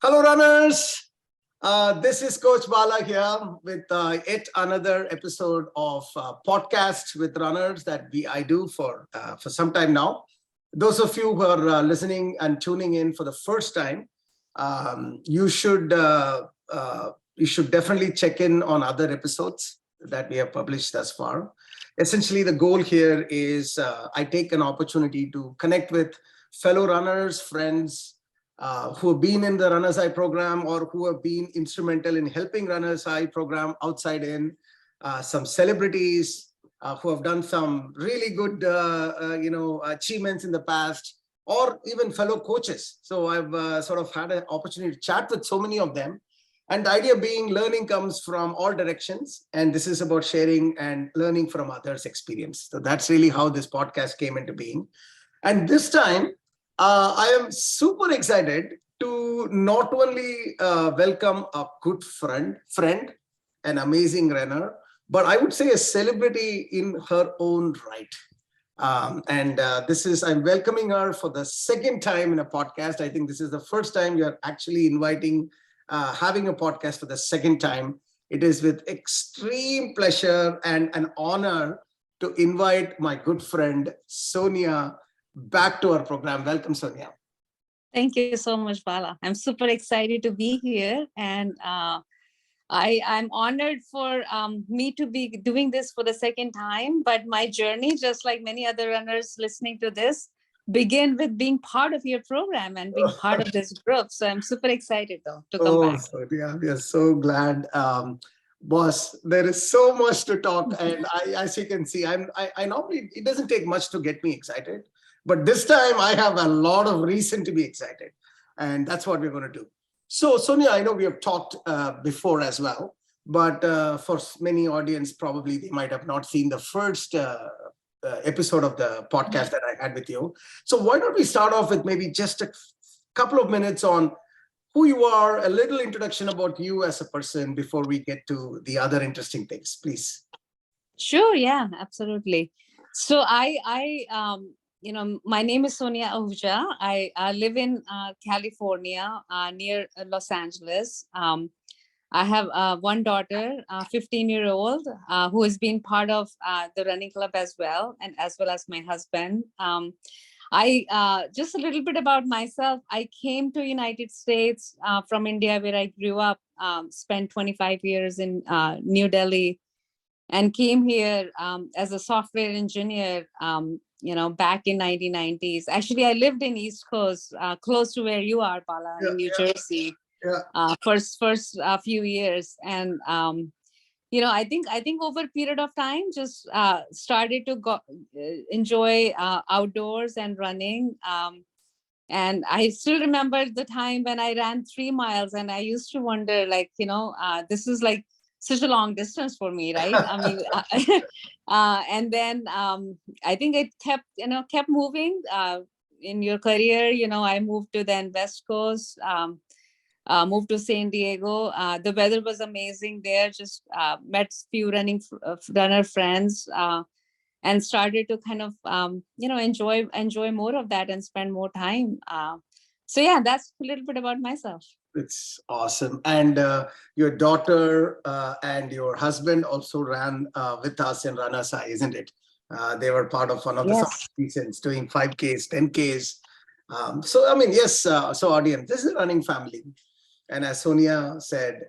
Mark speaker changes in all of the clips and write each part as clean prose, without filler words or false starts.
Speaker 1: Hello, runners. This is Coach Bala here with yet another episode of podcast with runners that I do for some time now. Those of you who are listening and tuning in for the first time, you should definitely check in on other episodes that we have published thus far. Essentially, the goal here is I take an opportunity to connect with fellow runners, friends, who have been in the Runners High program or who have been instrumental in helping Runners High program outside in, some celebrities who have done some really good, achievements in the past, or even fellow coaches. So I've sort of had an opportunity to chat with so many of them. And the idea being learning comes from all directions. And this is about sharing and learning from others' experience. So that's really how this podcast came into being. And this time, I am super excited to not only welcome a good friend, an amazing runner, but I would say a celebrity in her own right. I'm welcoming her for the second time in a podcast. I think this is the first time you're actually having a podcast for the second time. It is with extreme pleasure and an honor to invite my good friend, Sonia, back to our program. Welcome, Sonia.
Speaker 2: Thank you so much, Bala. I'm super excited to be here, and I'm honored for me to be doing this for the second time. But my journey, just like many other runners listening to this, began with being part of your program and being part of this group. So I'm super excited though to come back.
Speaker 1: Sonia, we are so glad. Boss, there is so much to talk, and as you can see, I normally, it doesn't take much to get me excited. But this time I have a lot of reason to be excited. And that's what we're going to do. So Sonia, I know we have talked before as well, but for many audience, probably they might have not seen the first episode of the podcast that I had with you. So why don't we start off with maybe just a couple of minutes on who you are, a little introduction about you as a person before we get to the other interesting things, please.
Speaker 2: Sure. Yeah, absolutely. So my name is Sonia Ahuja. I live in California, near Los Angeles. I have one daughter, 15-year-old, who has been part of the running club as well, and as well as my husband. I just a little bit about myself. I came to United States from India, where I grew up, spent 25 years in New Delhi, and came here as a software engineer, back in 1990s. Actually, I lived in East Coast, close to where you are, Bala, in New Jersey, first few years. And, I think over a period of time, just started to enjoy outdoors and running. And I still remember the time when I ran 3 miles, and I used to wonder, this is like such a long distance for me, right? I mean, and then I think it kept moving in your career. I moved to then West Coast, moved to San Diego. The weather was amazing there. Just met few runner friends, and started to kind of enjoy more of that and spend more time. So yeah, that's a little bit about myself.
Speaker 1: It's awesome. And your daughter and your husband also ran with us in Runners High, isn't it? They were part of one of the seasons, doing 5Ks, 10Ks. So audience, this is a running family. And as Sonia said,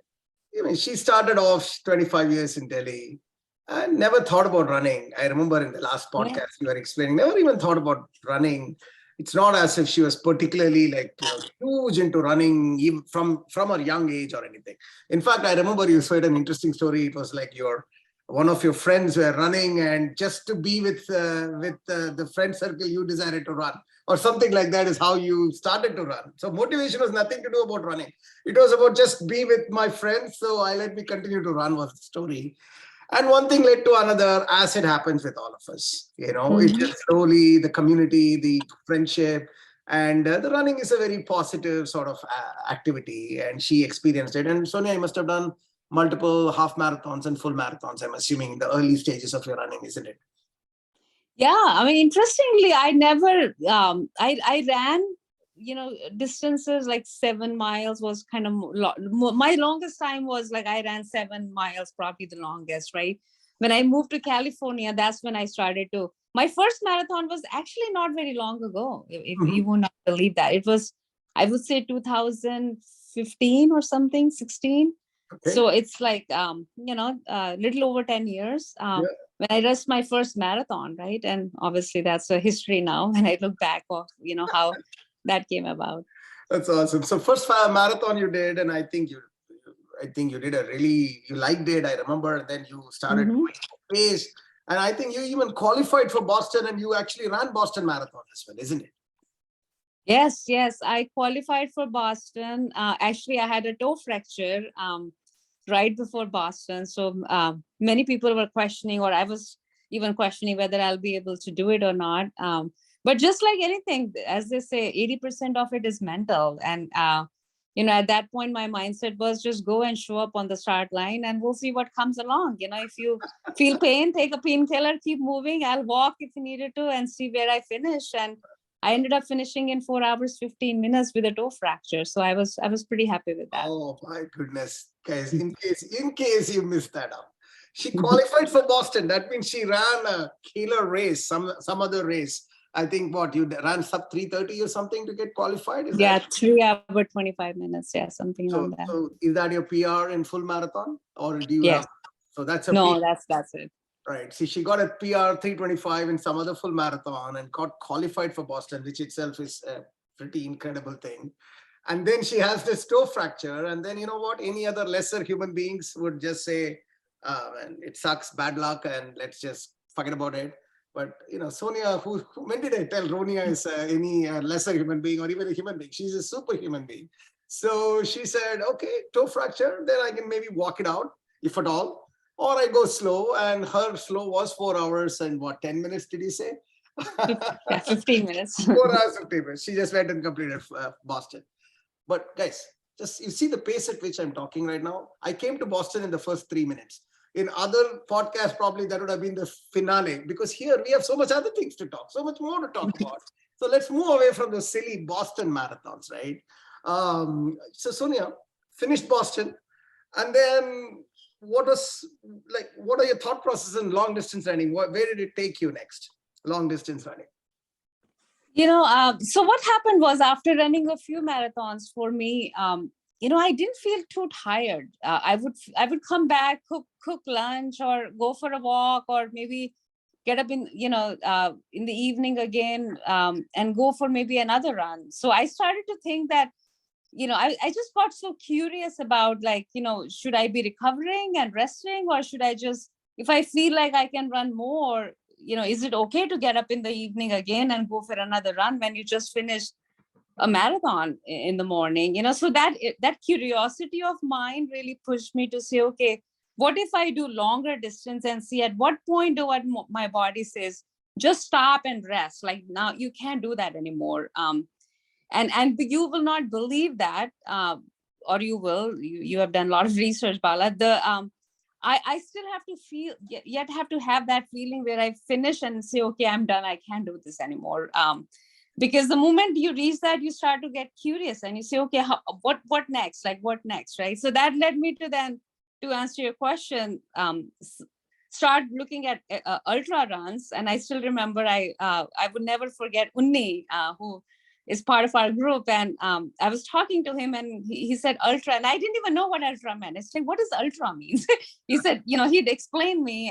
Speaker 1: she started off 25 years in Delhi. I never thought about running. I remember in the last podcast you were explaining, never even thought about running. It's not as if she was particularly huge into running even from a young age or anything. In fact, I remember you said an interesting story. It was like one of your friends were running, and just to be with the friend circle, you decided to run, or something like that is how you started to run. So motivation was nothing to do about running. It was about just be with my friends. So let me continue to run was the story. And one thing led to another, as it happens with all of us. It just slowly, the community, the friendship, and the running is a very positive sort of activity. And she experienced it. And Sonia, you must have done multiple half marathons and full marathons, I'm assuming, in the early stages of your running, isn't it?
Speaker 2: Yeah, I mean, interestingly, I never, I ran distances like 7 miles was kind of my longest time was like I ran 7 miles, probably the longest, right? When I moved to California, that's when I started to, my first marathon was actually not very long ago. If you will not believe that. It was, I would say 2015 or something, 16.
Speaker 1: Okay.
Speaker 2: So it's like, little over 10 years. When I raced my first marathon, right? And obviously that's a history now when I look back of, how that came about.
Speaker 1: That's awesome. So first marathon you did, and I think you did you liked it. I remember. Then you started doing pace, and I think you even qualified for Boston, and you actually ran Boston Marathon as well, isn't it?
Speaker 2: Yes, I qualified for Boston. Actually, I had a toe fracture right before Boston. So many people were questioning, or I was even questioning whether I'll be able to do it or not. But just like anything, as they say, 80% of it is mental. And, at that point, my mindset was just go and show up on the start line and we'll see what comes along. If you feel pain, take a painkiller, keep moving. I'll walk if you needed to and see where I finish. And I ended up finishing in 4 hours, 15 minutes with a toe fracture. So I was pretty happy with that.
Speaker 1: Oh my goodness, guys! In case you missed that out, she qualified for Boston. That means she ran a killer race, some other race. I think you ran sub 3:30 or something to get qualified. Is that
Speaker 2: 3 hour 25 minutes? Yeah, something
Speaker 1: so?
Speaker 2: like that.
Speaker 1: So is that your PR in full marathon, or do you
Speaker 2: Yes.
Speaker 1: have? So that's a
Speaker 2: no,
Speaker 1: PR.
Speaker 2: that's it.
Speaker 1: Right. See, she got a PR 3:25 in some other full marathon and got qualified for Boston, which itself is a pretty incredible thing. And then she has this toe fracture. And then, you know what? Any other lesser human beings would just say, and it sucks, bad luck, and let's just forget about it. But, Sonia, when did I tell Ronia is any lesser human being or even a human being? She's a superhuman being. So she said, okay, toe fracture, then I can maybe walk it out, if at all. Or I go slow, and her slow was 4 hours and 10 minutes, did you say?
Speaker 2: 15 minutes.
Speaker 1: 4 hours, 15 minutes. She just went and completed Boston. But guys, just you see the pace at which I'm talking right now. I came to Boston in the first 3 minutes. In other podcasts, probably that would have been the finale, because here we have so much other things to talk, so much more to talk about. So let's move away from the silly Boston marathons, right? So Sonia finished Boston, and then what are your thought processes in long distance running? Where did it take you next? Long distance running.
Speaker 2: So what happened was, after running a few marathons for me, I didn't feel too tired. I would come back, cook lunch, or go for a walk, or maybe get up in the evening again, and go for maybe another run. So I started to think that, I just got so curious about, should I be recovering and resting, or should I just, if I feel like I can run more, is it okay to get up in the evening again and go for another run when you just finished a marathon in the morning? So that curiosity of mine really pushed me to say, okay, what if I do longer distance and see at what point do my body says, just stop and rest. Like, now you can't do that anymore. And you will not believe that, or you will. You have done a lot of research, Bala. I still have to feel, yet have to have that feeling where I finish and say, okay, I'm done. I can't do this anymore. Because the moment you reach that, you start to get curious and you say, okay, what next? Like, what next, right? So that led me to then, to answer your question, start looking at ultra runs. And I still remember, I would never forget Unni, who is part of our group. And I was talking to him, and he said ultra, and I didn't even know what ultra meant. I said, what does ultra mean? He said, he'd explain me,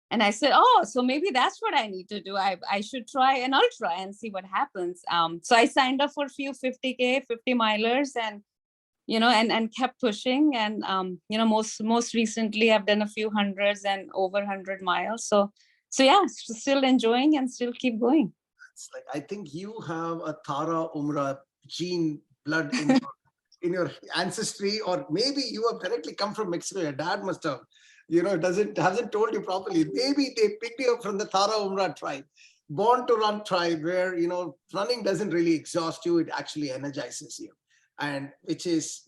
Speaker 2: and I said, oh, so maybe that's what I need to do. I should try an ultra and see what happens. So I signed up for a few 50K, 50 milers, and and kept pushing. And most recently I've done a few hundreds and over 100 miles. So yeah, still enjoying and still keep going.
Speaker 1: It's like, I think you have a Tara Umra gene blood in your ancestry, or maybe you have directly come from Mexico. Your dad must have, hasn't told you properly. Maybe they picked you up from the Tara Umra tribe, born to run tribe, where running doesn't really exhaust you; it actually energizes you. And which is,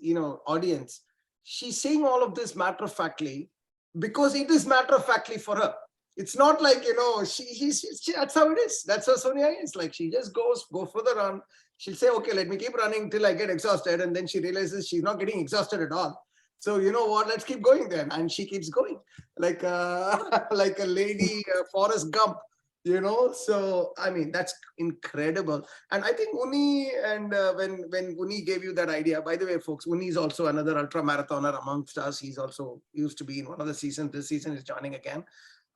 Speaker 1: audience, she's saying all of this matter of factly because it is matter of factly for her. It's not like, she that's how it is. That's how Sonia is. Like, she just go for the run, She'll say, okay, let me keep running till I get exhausted. And then she realizes she's not getting exhausted at all. So you know what, let's keep going then. And she keeps going like, like a lady, Forrest Gump, you know. So, I mean, that's incredible. And I think Uni, and when Uni gave you that idea, by the way, folks, Uni is also another ultra marathoner amongst us. He's also used to be in one of the seasons. This season is joining again.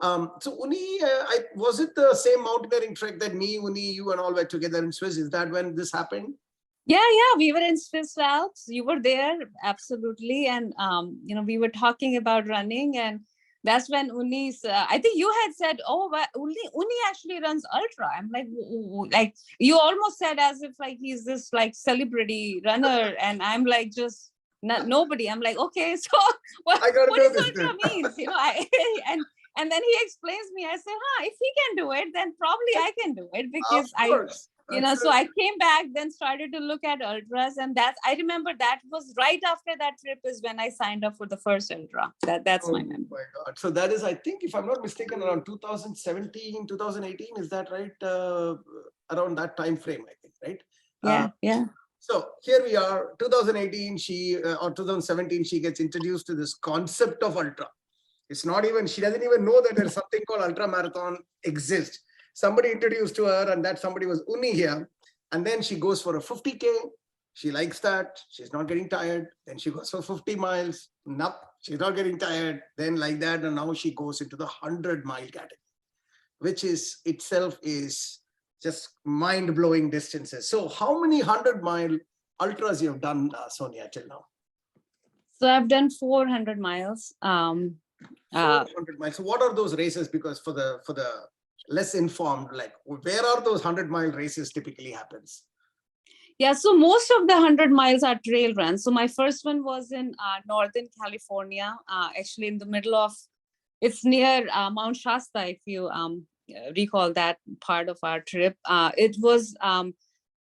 Speaker 1: So Uni, was it the same mountaineering trek that me, Uni, you and all were together in Swiss? Is that when this happened?
Speaker 2: Yeah, we were in Swiss Alps. You were there, absolutely. And we were talking about running, and that's when Uni's. I think you had said, "Oh, but Uni actually runs ultra." I'm like, like you almost said as if like he's this like celebrity runner, and I'm like just nobody. I'm like, okay, so what does ultra means? And then he explains me. I said, if he can do it, then probably I can do it, because so I came back, then started to look at ultras, and I remember that was right after that trip is when I signed up for the first ultra. That's my memory.
Speaker 1: Oh my God. So that is, I think, if I'm not mistaken, around 2017, 2018, is that right? Around that time frame, I think, right?
Speaker 2: Yeah.
Speaker 1: So here we are, 2018, or 2017, she gets introduced to this concept of ultra. It's not even, she doesn't even know that there's something called ultra marathon exists. Somebody introduced to her, and that somebody was Uni here. And then she goes for a 50K. She likes that. She's not getting tired. Then she goes for 50 miles. Nope, she's not getting tired. Then like that. And now she goes into the 100-mile category, which is itself is just mind-blowing distances. So how many 100-mile ultras you have done, Sonia, till now?
Speaker 2: So I've done 400 miles.
Speaker 1: 400 miles. So what are those races? Because for the less informed, like where are those 100-mile races typically happens?
Speaker 2: Yeah, so most of the 100 miles are trail runs. So my first one was in Northern California, actually in the middle of, it's near Mount Shasta, if you recall that part of our trip. It was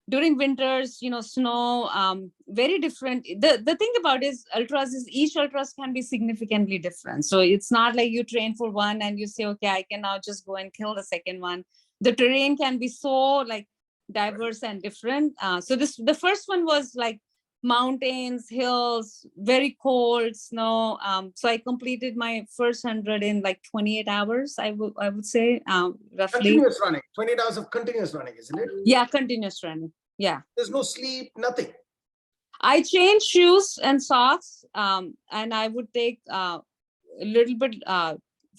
Speaker 2: during winters, snow, very different. The thing about ultras is each ultras can be significantly different. So it's not like you train for one and you say, okay, I can now just go and kill the second one. The terrain can be so like diverse and different. So the first one was like mountains, hills, very cold, snow. So I completed my first 100 in like 28 hours, I would say, roughly.
Speaker 1: Continuous running, 28 hours of continuous running, isn't it?
Speaker 2: Yeah, continuous running. Yeah.
Speaker 1: There's no sleep, nothing.
Speaker 2: I change shoes and socks, and I would take a little bit,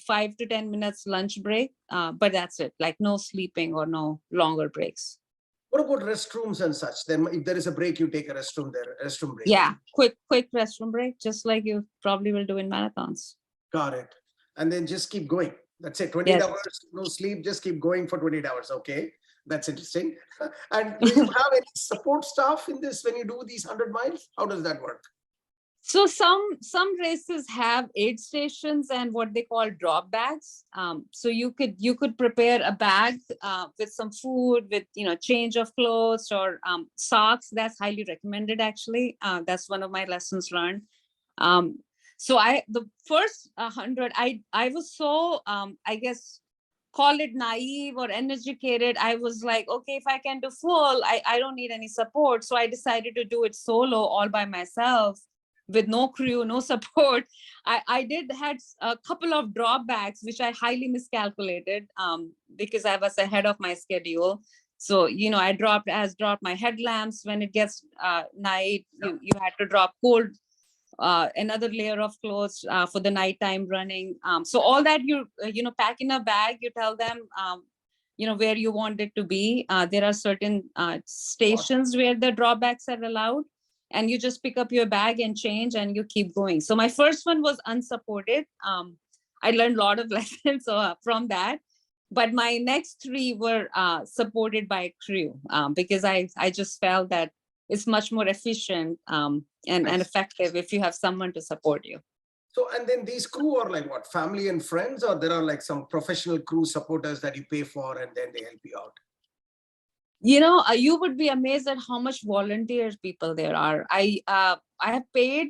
Speaker 2: 5 to 10 minutes lunch break, but that's it. Like no sleeping or no longer breaks.
Speaker 1: What about restrooms and such? Then if there is a break, you take a restroom break.
Speaker 2: Yeah, quick restroom break, just like you probably will do in marathons.
Speaker 1: Got it. And then just keep going. That's it. 28 hours, no sleep, just keep going for 28 hours. Okay. That's interesting. And do you have any support staff in this when you do these 100 miles? How does that work?
Speaker 2: So some races have aid stations and what they call drop bags. So you could prepare a bag with some food, with change of clothes or socks. That's highly recommended, actually. That's one of my lessons learned. So the first 100, I was so I guess call it naive or uneducated. I was like, okay, if I can do full, I don't need any support. So I decided to do it solo, all by myself, with no crew, no support. I had a couple of drawbacks, which I highly miscalculated because I was ahead of my schedule. So, I dropped my headlamps when it gets night. You had to drop cold, another layer of clothes for the nighttime running. So all that you pack in a bag, you tell them, where you want it to be. There are certain stations where the drawbacks are allowed. And you just pick up your bag and change and you keep going. So my first one was unsupported. I learned a lot of lessons from that. But my next 3 were supported by crew because I just felt that it's much more efficient and effective if you have someone to support you.
Speaker 1: So, and then these crew are like what, family and friends, or there are like some professional crew supporters that you pay for and then they help you out?
Speaker 2: You would be amazed at how much volunteer people there are. I have paid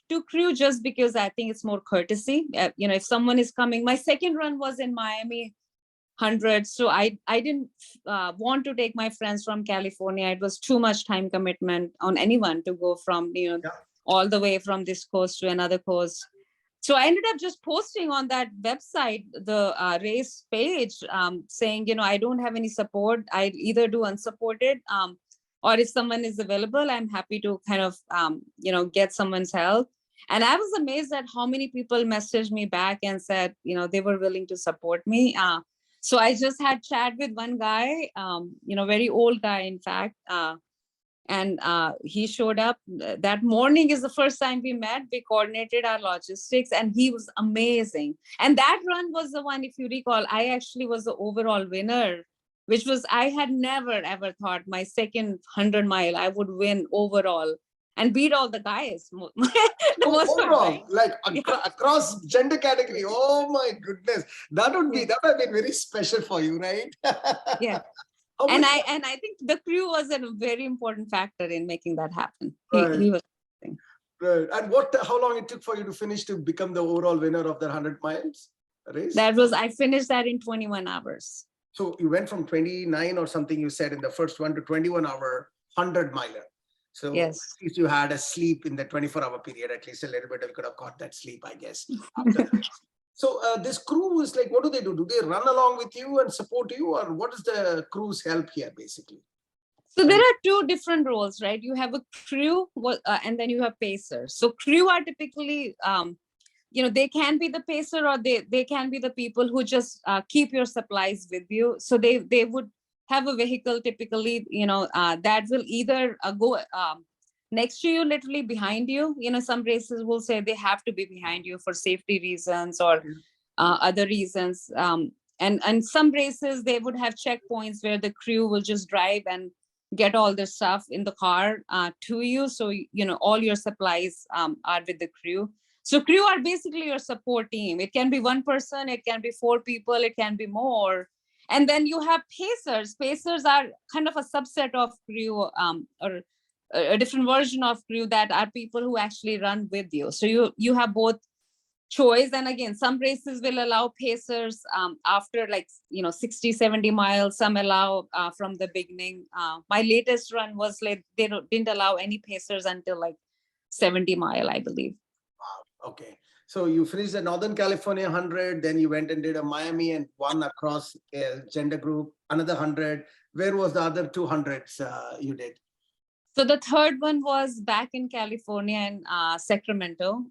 Speaker 2: to crew just because I think it's more courtesy. If someone is coming, my second run was in Miami 100. So I didn't want to take my friends from California. It was too much time commitment on anyone to go from, all the way from this coast to another coast. So I ended up just posting on that website, the race page, saying, I don't have any support. I either do unsupported, or if someone is available, I'm happy to kind of, get someone's help. And I was amazed at how many people messaged me back and said, they were willing to support me. So I just had chat with one guy, very old guy, in fact, and he showed up that morning. Is the first time we met. We coordinated our logistics, and he was amazing. And that run was the one, if you recall, I actually was the overall winner, which was, I had never ever thought my second 100-mile I would win overall and beat all the guys. The most
Speaker 1: overall, like across gender category. Oh my goodness, that would have been very special for you, right?
Speaker 2: Yeah. And I think the crew was a very important factor in making that happen. He was.
Speaker 1: Right. And how long it took for you to finish to become the overall winner of the 100 miles race?
Speaker 2: I finished that in 21 hours.
Speaker 1: So you went from 29 or something, you said, in the first one to 21-hour 100-miler. So
Speaker 2: yes,
Speaker 1: at least you had a sleep in the 24-hour period, at least a little bit. You could have got that sleep, I guess. After that. So this crew is like, what do? Do they run along with you and support you, or what is the crew's help here, basically?
Speaker 2: So there are two different roles, right? You have a crew, and then you have pacers. So crew are typically, they can be the pacer, or they can be the people who just keep your supplies with you. So they would have a vehicle typically, that will either go next to you, literally behind you. Some races will say they have to be behind you for safety reasons or other reasons. And some races, they would have checkpoints where the crew will just drive and get all the stuff in the car to you. So, all your supplies are with the crew. So crew are basically your support team. It can be one person, it can be 4 people, it can be more. And then you have pacers. Pacers are kind of a subset of crew, or a different version of crew, that are people who actually run with you. So you have both choice. And again, some races will allow pacers after 60, 70 miles. Some allow from the beginning. My latest run was like they didn't allow any pacers until 70 mile, I believe.
Speaker 1: Wow. Okay. So you finished the Northern California 100, then you went and did a Miami and won across a gender group, another 100. Where was the other 200s you did?
Speaker 2: So the third one was back in California, in Sacramento,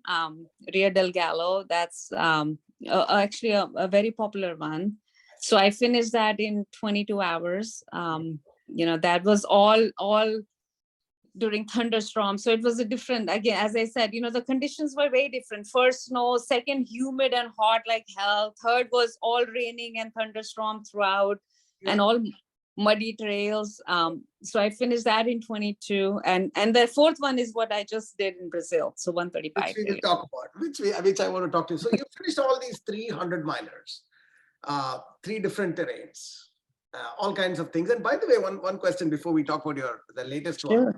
Speaker 2: Rio del Gallo. That's actually a very popular one. So I finished that in 22 hours. That was all during thunderstorm. So it was a different, again, as I said, the conditions were very different. First snow, second humid and hot like hell. Third was all raining and thunderstorm throughout, and all muddy trails. So I finished that in 22, and the fourth one is what I just did in Brazil. So 135.
Speaker 1: Which we will talk about, which I want to talk to you. So you finished all these 300 milers, 3 different terrains, all kinds of things. And by the way, one question before we talk about the latest one.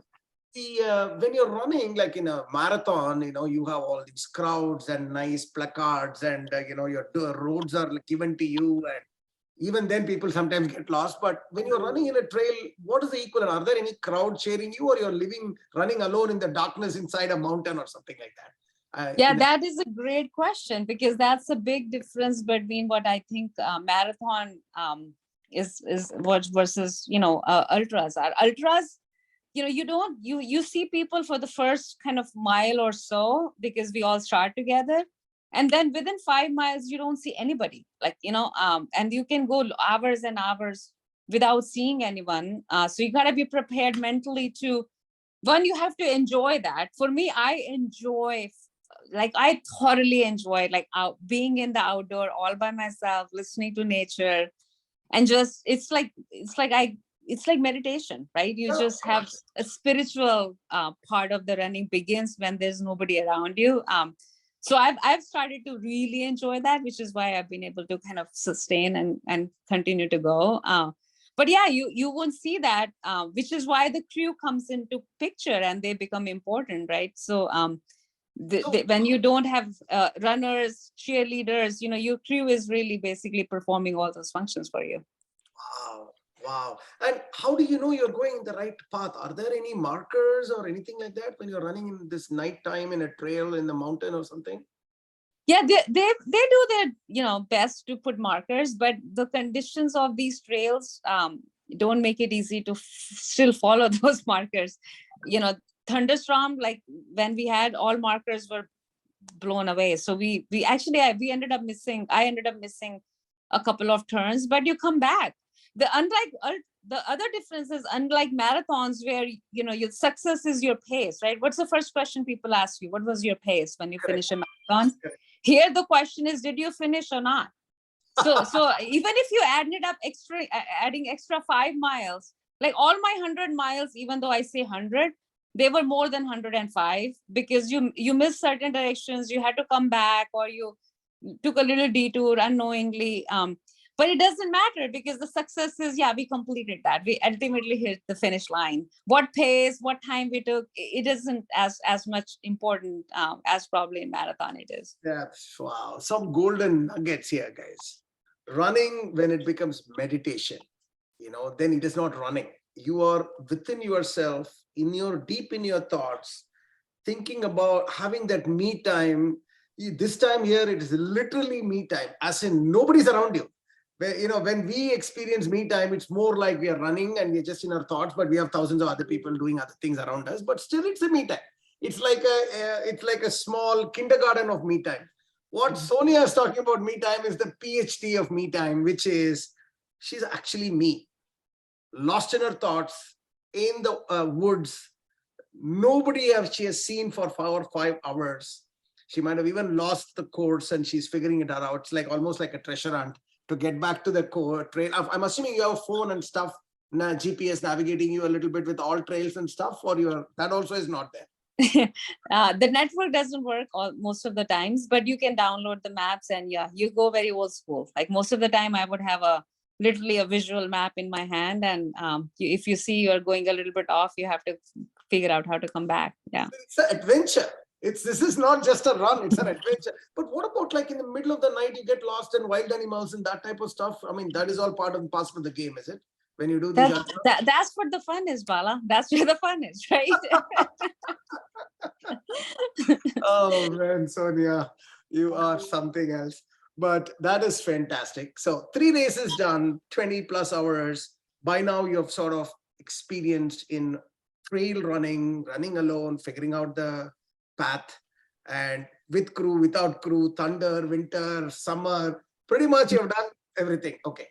Speaker 1: When you're running like in a marathon, you have all these crowds and nice placards, and your roads are given to you, and even then people sometimes get lost. But when you're running in a trail, what is the equivalent? Are there any crowd cheering you, or you're running alone in the darkness inside a mountain or something like that?
Speaker 2: That is a great question, because that's a big difference between what I think marathon is what versus ultras are. Ultras, you see people for the first kind of mile or so, because we all start together. And then within 5 miles, you don't see anybody, and you can go hours and hours without seeing anyone. So you gotta be prepared mentally to, one, you have to enjoy that. For me, I thoroughly enjoy being in the outdoor all by myself, listening to nature, and just, it's like meditation, right? You just have a spiritual part of the running begins when there's nobody around you. So I've started to really enjoy that, which is why I've been able to kind of sustain and continue to go. But yeah, you won't see that, which is why the crew comes into picture and they become important, right? So When you don't have runners, cheerleaders, your crew is really basically performing all those functions for you.
Speaker 1: Wow. Wow. And how do you know you're going in the right path? Are there any markers or anything like that when you're running in this night time in a trail in the mountain or something?
Speaker 2: Yeah, they do their best to put markers, but the conditions of these trails don't make it easy to still follow those markers. Thunderstorm, like when we had, all markers were blown away. So we ended up missing. I ended up missing a couple of turns, but you come back. The other difference is, unlike marathons where your success is your pace, right? What's the first question people ask you? What was your pace when you finish a marathon? Here the question is, did you finish or not? So even if you adding extra 5 miles, like all my 100 miles, even though I say 100, they were more than 105, because you missed certain directions, you had to come back, or you took a little detour unknowingly. But it doesn't matter, because the success is, we completed that. We ultimately hit the finish line. What pace, what time we took, it isn't as much important as probably in marathon it is.
Speaker 1: That's wow. Some golden nuggets here, guys. Running, when it becomes meditation, then it is not running. You are within yourself, deep in your thoughts, thinking about having that me time. This time here, it is literally me time, as in nobody's around you. When we experience me time, it's more like we are running and we're just in our thoughts, but we have thousands of other people doing other things around us. But still, it's a me time. It's like a small kindergarten of me time. What Sonia is talking about me time is the PhD of me time, which is she's actually me, lost in her thoughts in the woods. She has seen for 4 or 5 hours. She might have even lost the course and she's figuring it out. It's like almost like a treasure hunt to get back to the trail. I'm assuming you have a phone and stuff, GPS navigating you a little bit with all trails and stuff, or that also is not there.
Speaker 2: The network doesn't work most of the times, but you can download the maps, and you go very old school. Like most of the time I would have literally a visual map in my hand, and if you see you're going a little bit off, you have to figure out how to come back.
Speaker 1: It's an adventure. This is not just a run, it's an adventure. But what about, like, in the middle of the night you get lost in wild animals and that type of stuff? I mean, that is all part and parcel of the game, is it? When you do these
Speaker 2: that's what the fun is, Bala. That's where the fun is, right?
Speaker 1: Oh man, Sonia, you are something else. But that is fantastic. So 3 races done, 20 plus hours. By now you have sort of experienced in trail running alone, figuring out the path, and with crew, without crew, thunder, winter, summer. Pretty much you have done everything. Okay.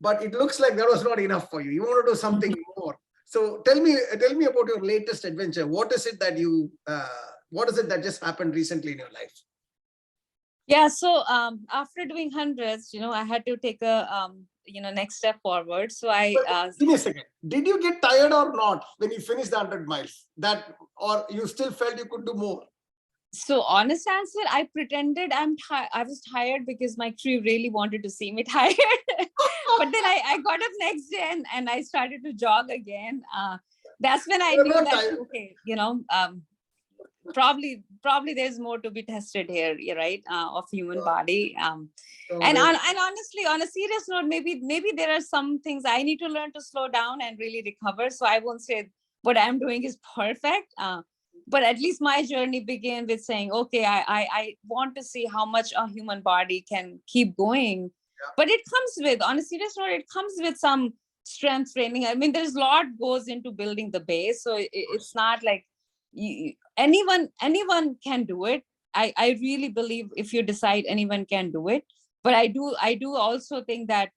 Speaker 1: But it looks like that was not enough for you. You want to do something more. So tell me about your latest adventure. What is it that just happened recently in your life?
Speaker 2: Yeah. So after doing hundreds, I had to take a next step forward. So
Speaker 1: give me a second. Did you get tired or not when you finished the 100 miles? Or you still felt you could do more?
Speaker 2: So honest answer, I pretended I was tired because my crew really wanted to see me tired. But then I got up next day and I started to jog again. That's when I knew that, okay, probably there's more to be tested here, right? Of human body. And honestly, on a serious note, maybe there are some things I need to learn to slow down and really recover. So I won't say what I'm doing is perfect. But at least my journey began with saying, okay, I want to see how much a human body can keep going. Yeah. But it comes with, on a serious note, it comes with some strength training. I mean, there's a lot goes into building the base. So it's not like anyone can do it. I really believe if you decide, anyone can do it. But I do also think that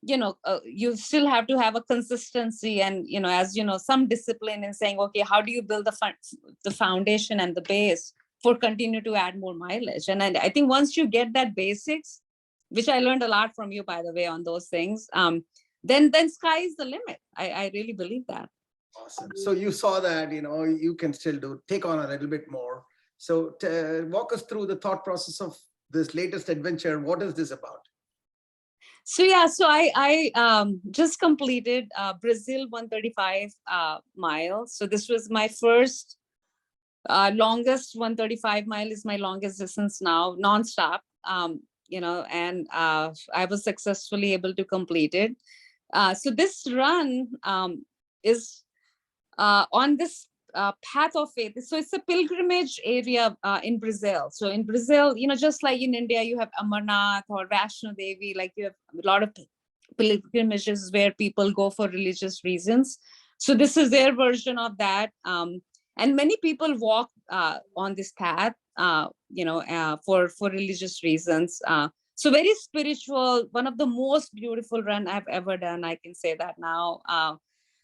Speaker 2: you still have to have a consistency and as some discipline in saying, okay, how do you build the foundation and the base for continue to add more mileage? And I think once you get that basics, which I learned a lot from you, by the way, on those things, then sky is the limit. I really believe that.
Speaker 1: Awesome. So you saw that you can still take on a little bit more. So walk us through the thought process of this latest adventure. What is this about?
Speaker 2: So I just completed Brazil 135 miles. So this was my first Longest 135 mile is my longest distance now, nonstop. And I was successfully able to complete it. So this run is on this path of faith. So it's a pilgrimage area in Brazil. So in Brazil, just like in India, you have Amarnath or Vaishno Devi, like you have a lot of pilgrimages where people go for religious reasons. So this is their version of that. And many people walk on this path, for religious reasons. So very spiritual, one of the most beautiful run I've ever done. I can say that now.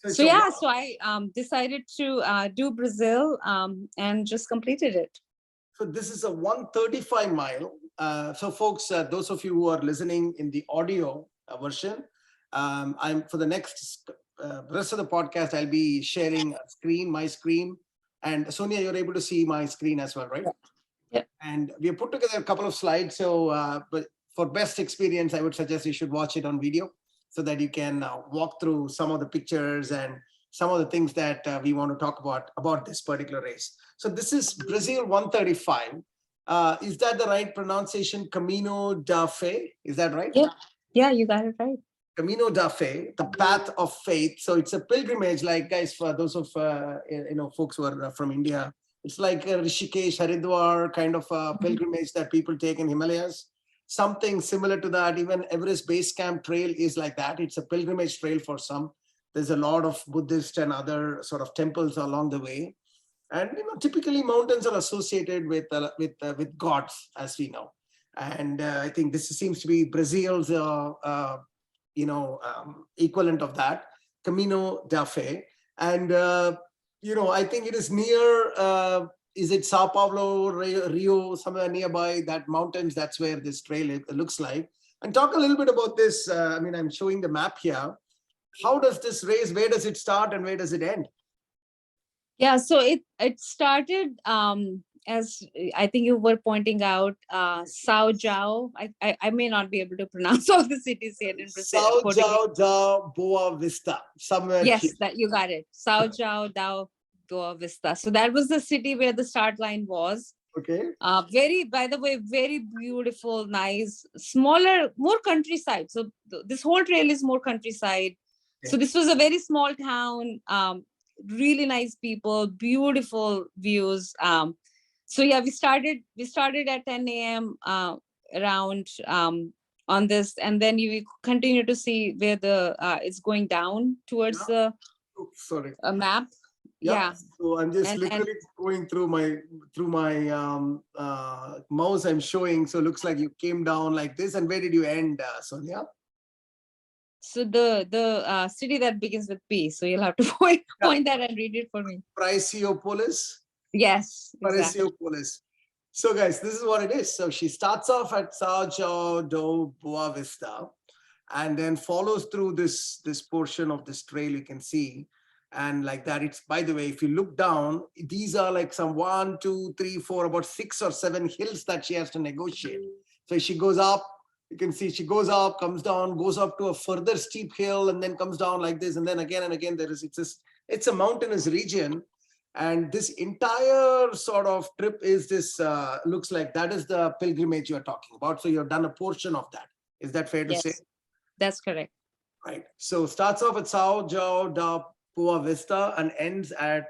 Speaker 2: So I decided to do Brazil and just completed it.
Speaker 1: So this is a 135 mile. So folks, those of you who are listening in the audio version, I'm for the next rest of the podcast, I'll be sharing my screen. And Sonia, you're able to see my screen as well, right?
Speaker 2: Yep.
Speaker 1: And we have put together a couple of slides. So, but for best experience, I would suggest you should watch it on video so that you can walk through some of the pictures and some of the things that we want to talk about this particular race. So this is Brazil 135. Is that the right pronunciation? Caminho da Fe? Is that right?
Speaker 2: Yeah, you got it right.
Speaker 1: Caminho da Fe, the path of faith. So it's a pilgrimage, like guys, for those of folks who are from India, it's like a Rishikesh, Haridwar kind of pilgrimage that people take in Himalayas. Something similar to that. Even Everest Base Camp Trail is like that. It's a pilgrimage trail for some. There's a lot of Buddhist and other sort of temples along the way. And typically mountains are associated with gods, as we know. And I think this seems to be Brazil's equivalent of that, Caminho da Fe. And, I think it is near, is it Sao Paulo, Rio, somewhere nearby that mountains? That's where this trail looks like. And talk a little bit about this. I'm showing the map here. How does this race, where does it start and where does it end?
Speaker 2: Yeah, so it started as I think you were pointing out, Sao João. I may not be able to pronounce all the cities here in Brazil.
Speaker 1: Sao João da Boa Vista, somewhere.
Speaker 2: Yes,
Speaker 1: here.
Speaker 2: that you got it. Sao João da Boa Vista. So that was the city where the start line was.
Speaker 1: Okay.
Speaker 2: By the way, very beautiful, nice, smaller, more countryside. So this whole trail is more countryside. Okay. So this was a very small town. Really nice people, beautiful views. So yeah, we started at 10 a.m. Around on this, and then you continue to see where the it's going down towards the map. Yeah.
Speaker 1: So I'm just literally going through my mouse. I'm showing. So it looks like you came down like this. And where did you end, Sonia?
Speaker 2: So the city that begins with P. So you'll have to point that and read it for me.
Speaker 1: Paraisópolis.
Speaker 2: Yes. Exactly.
Speaker 1: Paraisópolis. So guys, this is what it is. So she starts off at Sao João do Boa Vista, and then follows through this portion of this trail you can see. And like that, it's, by the way, if you look down, these are like some 1, 2, 3, 4, about 6 or 7 hills that she has to negotiate. So she goes up. You can see she goes up, comes down, goes up to a further steep hill, and then comes down like this. And then again and again, it's a mountainous region. And this entire sort of trip is this, looks like that is the pilgrimage you're talking about. So you've done a portion of that. Is that fair to say?
Speaker 2: That's correct.
Speaker 1: Right. So starts off at Sao João da Boa Vista and ends at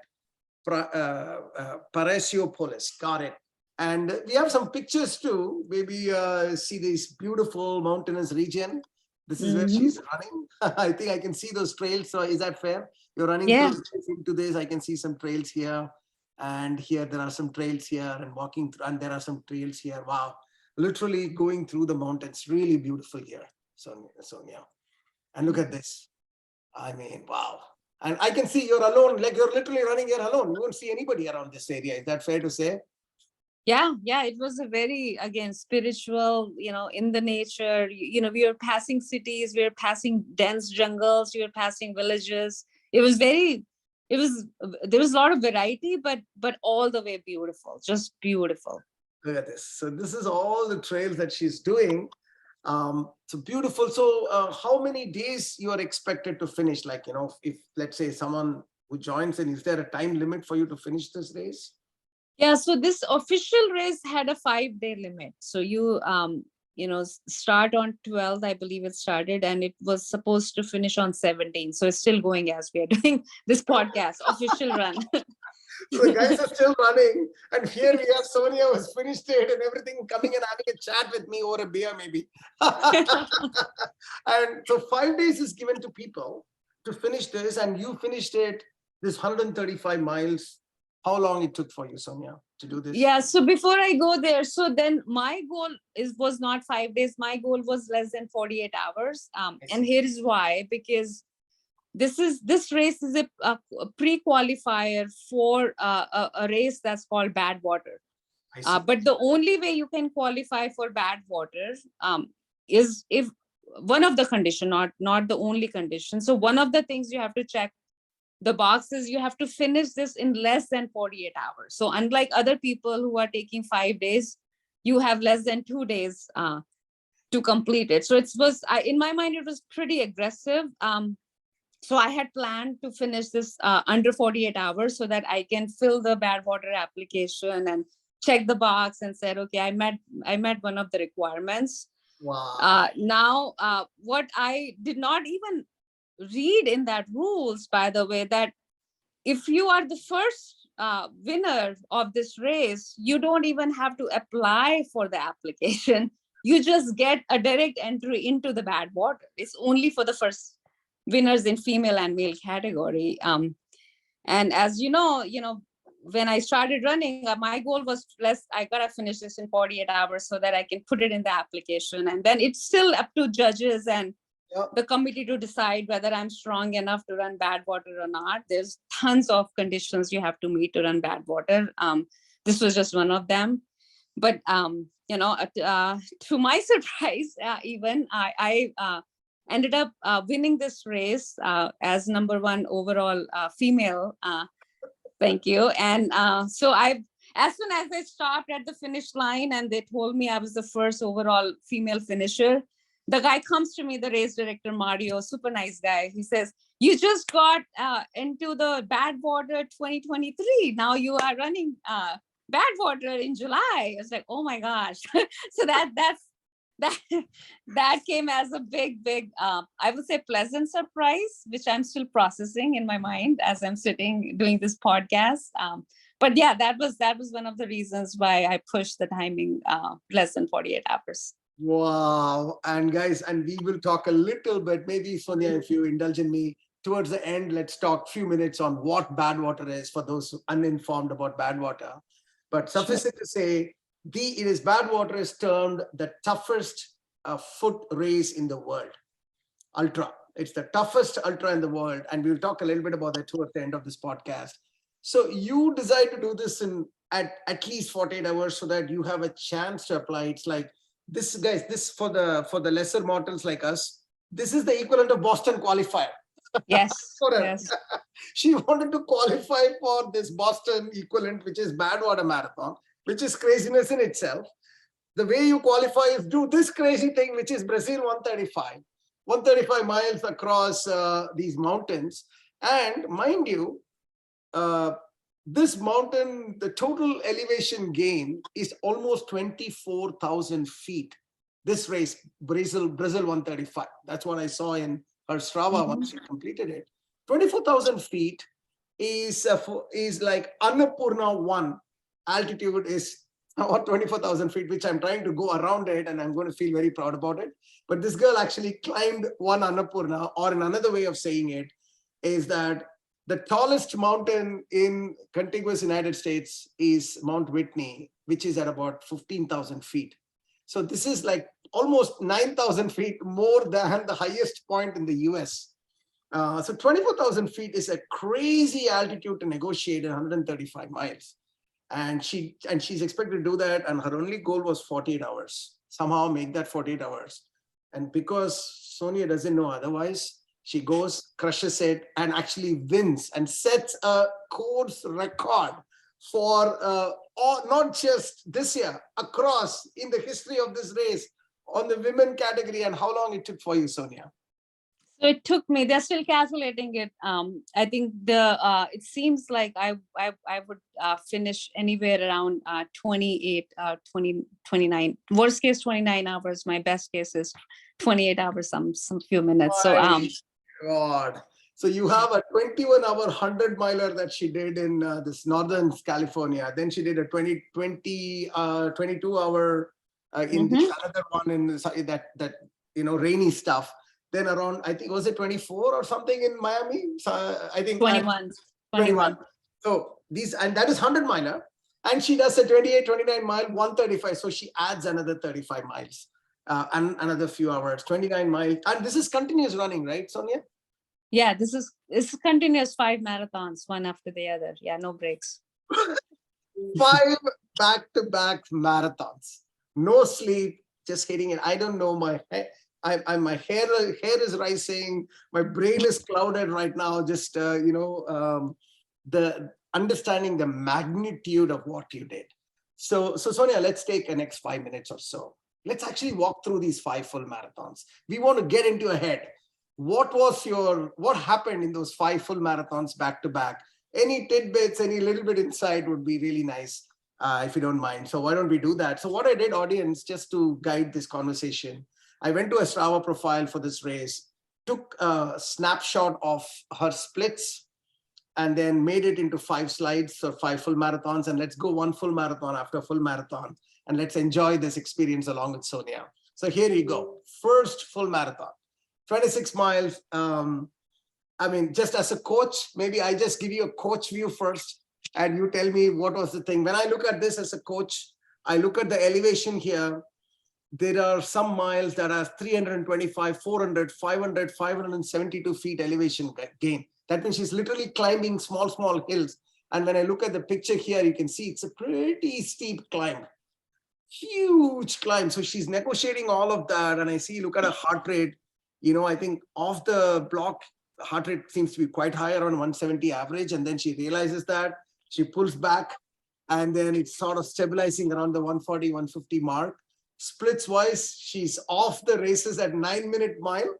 Speaker 1: Paraisópolis. Got it. And we have some pictures too. Maybe see this beautiful mountainous region. This is where she's running. I think I can see those trails. So is that fair? You're running into this. I can see some trails here. And here there are some trails here and walking through. And there are some trails here. Wow. Literally going through the mountains. Really beautiful here, Sonia. And look at this. I mean, wow. And I can see you're alone. Like you're literally running here alone. You won't see anybody around this area. Is that fair to say?
Speaker 2: Yeah, it was a very, again, spiritual, in the nature, we were passing cities, we were passing dense jungles, we were passing villages. There was a lot of variety, but all the way beautiful, just beautiful.
Speaker 1: Look at this. So this is all the trails that she's doing. So beautiful. So how many days you are expected to finish? Like, if let's say someone who joins in, is there a time limit for you to finish this race?
Speaker 2: Yeah, so this official race had a 5-day limit. So start on 12th, I believe it started, and it was supposed to finish on 17th. So it's still going as we are doing this podcast, official run.
Speaker 1: So the guys are still running, and here we have Sonia who's finished it and everything, coming and having a chat with me over a beer maybe. And so 5 days is given to people to finish this, and you finished it, this 135 miles. How long it took for you, Sonia, to do this?
Speaker 2: Yeah, so before I go there, so then my goal was not 5 days. My goal was less than 48 hours. And here is why, because this race is a pre-qualifier for a race that's called Badwater. But the only way you can qualify for Badwater is if one of the condition, not the only condition. So one of the things you have to check the box is you have to finish this in less than 48 hours. So unlike other people who are taking 5 days, you have less than 2 days to complete it. So in my mind, it was pretty aggressive. So I had planned to finish this under 48 hours so that I can fill the Badwater application and check the box and said, okay, I met one of the requirements.
Speaker 1: Wow.
Speaker 2: Now, what I did not even read in that rules, by the way, that if you are the first winner of this race, you don't even have to apply for the application. You just get a direct entry into the Badwater. It's only for the first winners in female and male category. And as you know, when I started running, my goal was I gotta finish this in 48 hours so that I can put it in the application. And then it's still up to judges and the committee to decide whether I'm strong enough to run Badwater or not. There's tons of conditions you have to meet to run Badwater. This was just one of them. But, to my surprise, even I ended up winning this race as number one overall female. Thank you. And so as soon as I stopped at the finish line and they told me I was the first overall female finisher, the guy comes to me, the race director, Mario, super nice guy. He says, you just got into the Badwater 2023. Now you are running Badwater in July. I was like, oh my gosh. So that came as a big, I would say pleasant surprise, which I'm still processing in my mind as I'm sitting doing this podcast. But yeah, that was one of the reasons why I pushed the timing less than 48 hours.
Speaker 1: Wow. And guys, and we will talk a little bit, maybe Sonia, if you indulge in me, towards the end, let's talk a few minutes on what Badwater is for those uninformed about Badwater. But suffice it to say, Badwater is termed the toughest foot race in the world. Ultra. It's the toughest ultra in the world. And we'll talk a little bit about that towards the end of this podcast. So you decide to do this in at least 48 hours so that you have a chance to apply. It's like, this, guys, this for the lesser mortals like us, this is the equivalent of Boston qualifier.
Speaker 2: Yes. Yes.
Speaker 1: She wanted to qualify for this Boston equivalent, which is Badwater Marathon, which is craziness in itself. The way you qualify is do this crazy thing, which is Brazil 135 miles across these mountains. And mind you, this mountain, the total elevation gain is almost 24,000 feet. This race, Brazil 135. That's what I saw in her Strava once she completed it. 24,000 feet is like Annapurna 1 altitude is about 24,000 feet, which I'm trying to go around it, and I'm going to feel very proud about it. But this girl actually climbed one Annapurna, or in another way of saying it is that the tallest mountain in contiguous United States is Mount Whitney, which is at about 15,000 feet. So this is like almost 9,000 feet more than the highest point in the US. So 24,000 feet is a crazy altitude to negotiate at 135 miles. And she's expected to do that. And her only goal was 48 hours, somehow make that 48 hours. And because Sonia doesn't know otherwise, she goes, crushes it, and actually wins and sets a course record for not just this year, across in the history of this race on the women category. And how long it took for you, Sonia?
Speaker 2: So it took me, they're still calculating it. I think it seems like I would finish anywhere around 28, 20, 29. Worst case, 29 hours. My best case is 28 hours, some few minutes. So
Speaker 1: My God. So you have a 21-hour 100-miler that she did in this Northern California. Then she did a 22-hour in this another one in that rainy stuff. Then around, I think, was it 24 or something in Miami? So I think
Speaker 2: 21.
Speaker 1: 21. So and that is 100-miler. And she does a 28, 29 mile, 135. So she adds another 35 miles and another few hours, 29 miles. And this is continuous running, right, Sonia?
Speaker 2: Yeah, it's continuous 5 marathons, one after the other. Yeah, no breaks.
Speaker 1: 5 back-to-back marathons. No sleep, just hitting it. I don't know, my hair is rising. My brain is clouded right now. Just the understanding the magnitude of what you did. So Sonia, let's take the next 5 minutes or so. Let's actually walk through these 5 full marathons. We want to get into ahead. What happened in those 5 full marathons back to back? Any tidbits, any little bit insight would be really nice, if you don't mind. So why don't we do that? So what I did, audience, just to guide this conversation, I went to a Strava profile for this race, took a snapshot of her splits, and then made it into 5 slides or 5 full marathons. And let's go 1 full marathon after a full marathon. And let's enjoy this experience along with Sonia. So here you go. First full marathon, 26 miles. I mean, just as a coach, maybe I just give you a coach view first, and you tell me what was the thing. When I look at this as a coach, I look at the elevation here. There are some miles that are 325, 400, 500, 572 feet elevation gain. That means she's literally climbing small hills. And when I look at the picture here, you can see it's a pretty steep climb, huge climb. So she's negotiating all of that. And I see, look at her heart rate. I think off the block, heart rate seems to be quite high, around 170 average. And then she realizes that, she pulls back, and then it's sort of stabilizing around the 140, 150 mark. Splits wise, she's off the races at 9-minute mile.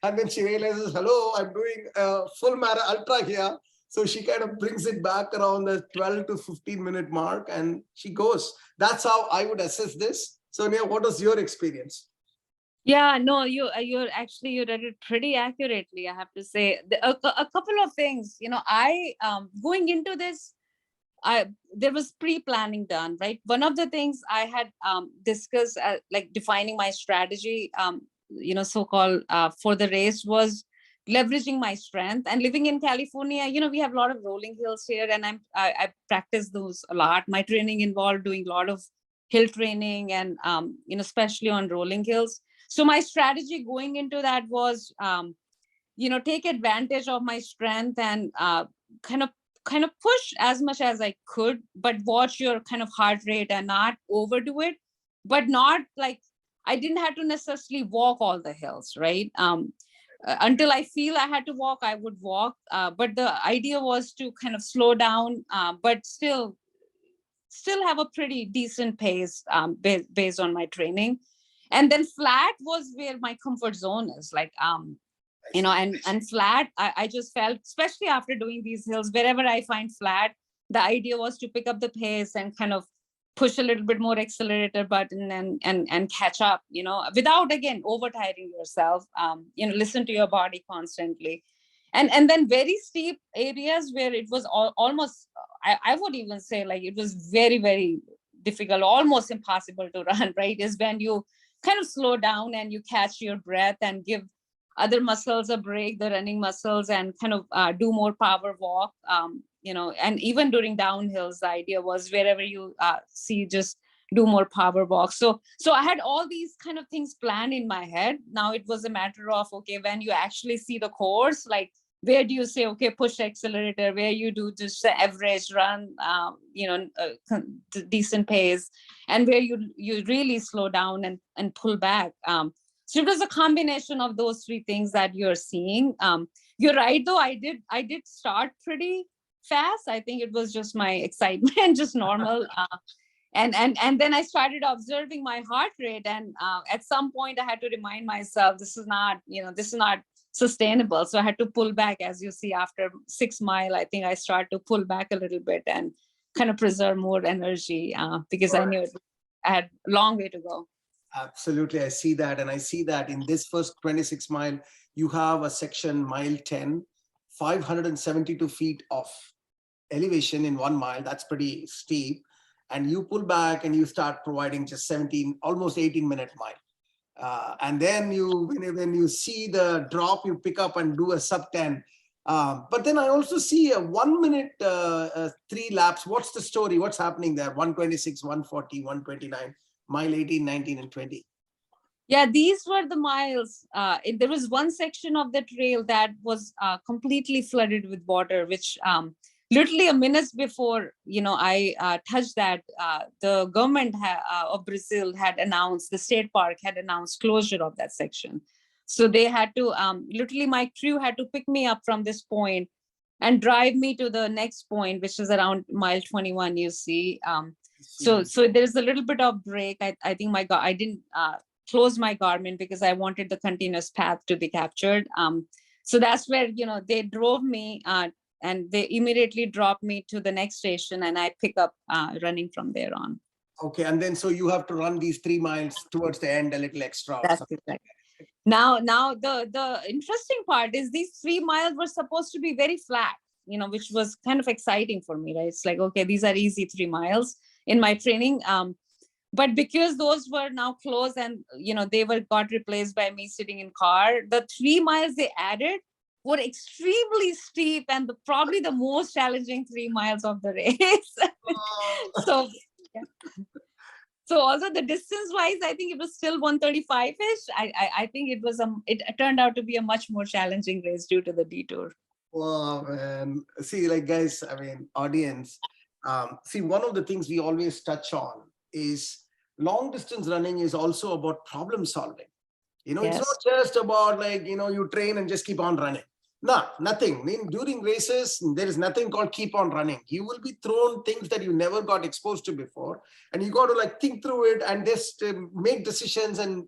Speaker 1: And then she realizes, hello, I'm doing a full marathon ultra here. So she kind of brings it back around the 12 to 15-minute mark, and she goes. That's how I would assess this. Sonia, what was your experience?
Speaker 2: Yeah, no, you read it pretty accurately, I have to say. A couple of things, I going into this, there was pre-planning done, right? One of the things I had discussed, like defining my strategy, so-called for the race, was leveraging my strength. And living in California, we have a lot of rolling hills here, and I practice those a lot. My training involved doing a lot of hill training, and especially on rolling hills. So my strategy going into that was, take advantage of my strength and kind of push as much as I could, but watch your kind of heart rate and not overdo it, but not like I didn't have to necessarily walk all the hills, right? Until I feel I had to walk, I would walk. But the idea was to kind of slow down, but still have a pretty decent pace based on my training. And then flat was where my comfort zone is, like, and flat, I just felt, especially after doing these hills, wherever I find flat, the idea was to pick up the pace and kind of push a little bit more accelerator button and catch up, without, again, over tiring yourself, listen to your body constantly. And then very steep areas where it was almost, I would even say, like, it was very, very difficult, almost impossible to run, right? Is when you kind of slow down and you catch your breath and give other muscles a break, the running muscles, and kind of do more power walk, and even during downhills, the idea was wherever you see, just do more power walk. So I had all these kind of things planned in my head. Now it was a matter of, okay, when you actually see the course, like, where do you say, okay, push accelerator, where you do just the average run, decent pace, and where you really slow down and pull back. So it was a combination of those 3 things that you're seeing. You're right, though, I did start pretty fast. I think it was just my excitement, just normal. And then I started observing my heart rate, and at some point I had to remind myself, this is not sustainable. So I had to pull back, as you see, after 6 mile, I think I started to pull back a little bit and kind of preserve more energy because I knew I had a long way to go.
Speaker 1: Absolutely. I see that. And I see that in this first 26 mile, you have a section mile 10, 572 feet of elevation in 1 mile. That's pretty steep. And you pull back and you start providing just 17, almost 18-minute mile. And then when you see the drop, you pick up and do a sub 10. But then I also see a 1 minute, 3 laps. What's the story? What's happening there? 126, 140, 129, mile 18, 19, and 20.
Speaker 2: Yeah, these were the miles. There was one section of the trail that was completely flooded with water, which literally a minute before, I touched that, the government of Brazil had announced, the state park had announced closure of that section. So they had to, literally my crew had to pick me up from this point and drive me to the next point, which is around mile 21, you see. So there's a little bit of break. I think I didn't close my Garmin because I wanted the continuous path to be captured. So that's where, they drove me and they immediately dropped me to the next station, and I pick up running from there on.
Speaker 1: Okay, and then so you have to run these 3 miles towards the end, a little extra.
Speaker 2: That's exactly. Now the interesting part is these 3 miles were supposed to be very flat, which was kind of exciting for me, right? It's like, okay, these are easy 3 miles in my training. But because those were now closed and, they got replaced by me sitting in car, the 3 miles they added were extremely steep and probably the most challenging 3 miles of the race. So, yeah. So although the distance wise, I think it was still 135-ish, I think it turned out to be a much more challenging race due to the detour.
Speaker 1: Wow, man. See, like, guys, audience, see, one of the things we always touch on is long distance running is also about problem solving. Yes. It's not just about you train and just keep on running. No, nothing. During races, there is nothing called keep on running. You will be thrown things that you never got exposed to before. And you got to think through it and just make decisions and,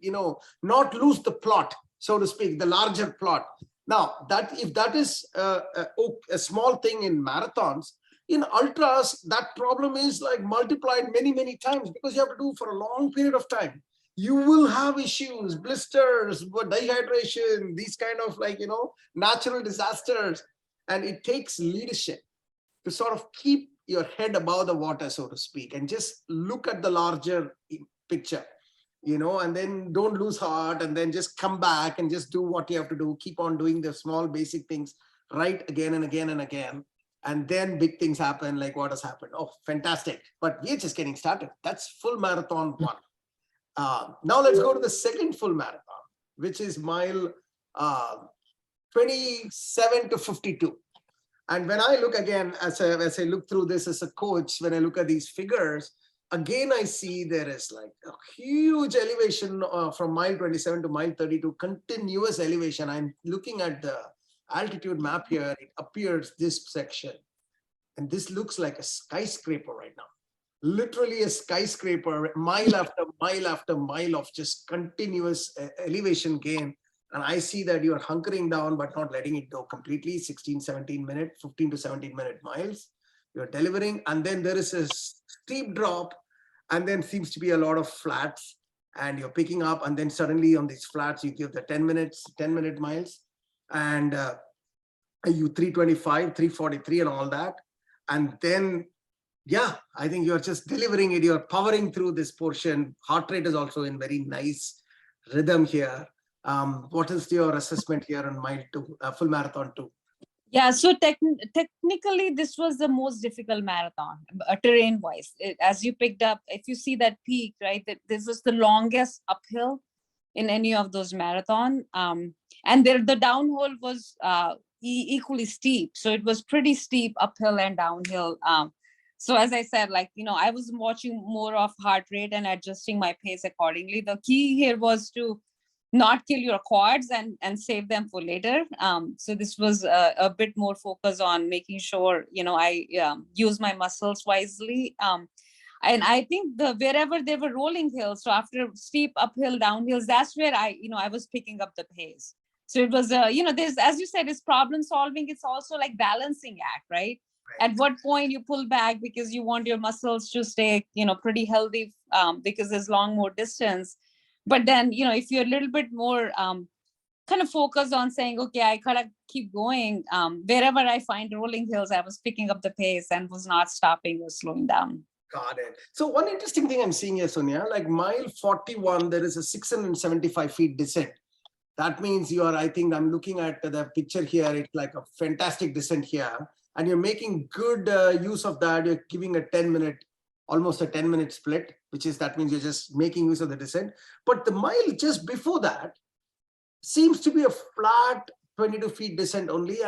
Speaker 1: not lose the plot, so to speak, the larger plot. Now, if that is a small thing in marathons, in ultras, that problem is multiplied many, many times because you have to do for a long period of time. You will have issues, blisters, dehydration, these kind of natural disasters. And it takes leadership to sort of keep your head above the water, so to speak, and just look at the larger picture, and then don't lose heart, and then just come back and just do what you have to do. Keep on doing the small basic things right again and again and again. And then big things happen, like what has happened. Oh, fantastic. But we're just getting started. That's full marathon 1. Now let's go to the second full marathon, which is mile 27 to 52. And when I look again, as I look through this as a coach, when I look at these figures, again, I see there is a huge elevation from mile 27 to mile 32, continuous elevation. I'm looking at the altitude map here. It appears this section. And this looks like a skyscraper right now. Literally a skyscraper, mile after mile after mile of just continuous elevation gain. And I see that you are hunkering down, but not letting it go completely. 16, 17 minute, 15 to 17 minute miles. You're delivering. And then there is a steep drop. And then seems to be a lot of flats. And you're picking up. And then suddenly on these flats, you give the 10-minute miles. And you 325, 343 and all that. And then, yeah, I think you're just delivering it. You're powering through this portion. Heart rate is also in very nice rhythm here. What is your assessment here on mile 2, full marathon 2?
Speaker 2: Yeah, so technically, this was the most difficult marathon, terrain-wise. As you picked up, if you see that peak, right, this was the longest uphill in any of those marathon. And the downhill was equally steep. So it was pretty steep uphill and downhill. So as I said, I was watching more of heart rate and adjusting my pace accordingly. The key here was to not kill your quads and save them for later. So this was a bit more focus on making sure, I use my muscles wisely. And I think wherever they were rolling hills, so after steep uphill, downhills, that's where I was picking up the pace. So it was there's, as you said, it's problem solving. It's also like balancing act, right?
Speaker 1: Right.
Speaker 2: At what point you pull back because you want your muscles to stay pretty healthy, because there's long more distance. But then if you're a little bit more kind of focused on saying, okay, I gotta keep going, wherever I find rolling hills, I was picking up the pace and was not stopping or slowing down.
Speaker 1: Got it. So one interesting thing I'm seeing here, Sonia, like mile 41, there is a 675 feet descent. That means I think I'm looking at the picture here. It's like a fantastic descent here. And you're making good use of that. You're giving almost a 10-minute split, that means you're just making use of the descent. But the mile just before that seems to be a flat 22 feet descent only.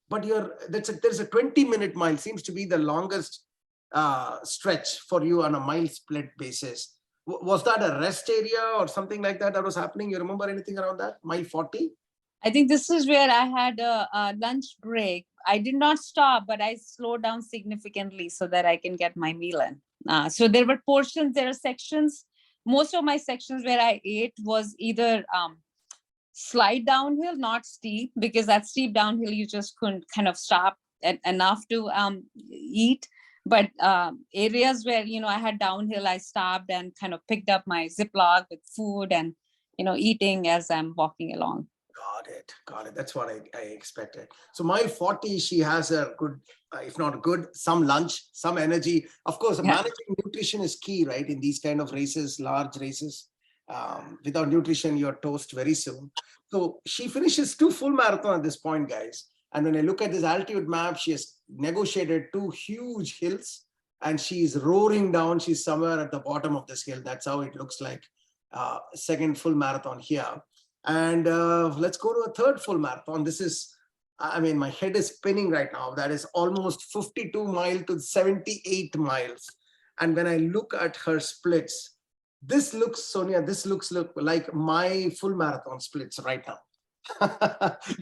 Speaker 1: But there's a 20-minute mile, seems to be the longest stretch for you on a mile split basis. Was that a rest area or something like that was happening? You remember anything around that? Mile 40?
Speaker 2: I think this is where I had a lunch break. I did not stop, but I slowed down significantly so that I can get my meal in. So there were portions, there are sections. Most of my sections where I ate was either slight downhill, not steep, because that steep downhill, you just couldn't kind of stop enough to eat. But areas where, I had downhill, I stopped and kind of picked up my Ziploc with food and, eating as I'm walking along.
Speaker 1: Got it. That's what I expected. So mile 40, she has a good, if not good, some lunch, some energy. Of course, managing nutrition is key, right? In these kind of races, large races. Without nutrition, you're toast very soon. So she finishes 2 full marathons at this point, guys. And when I look at this altitude map, she has negotiated 2 huge hills and she's roaring down. She's somewhere at the bottom of this hill. That's how it looks like. Second full marathon here. And let's go to a third full marathon. This is, my head is spinning right now. That is almost 52 miles to 78 miles. And when I look at her splits, Sonia, this looks like my full marathon splits right now.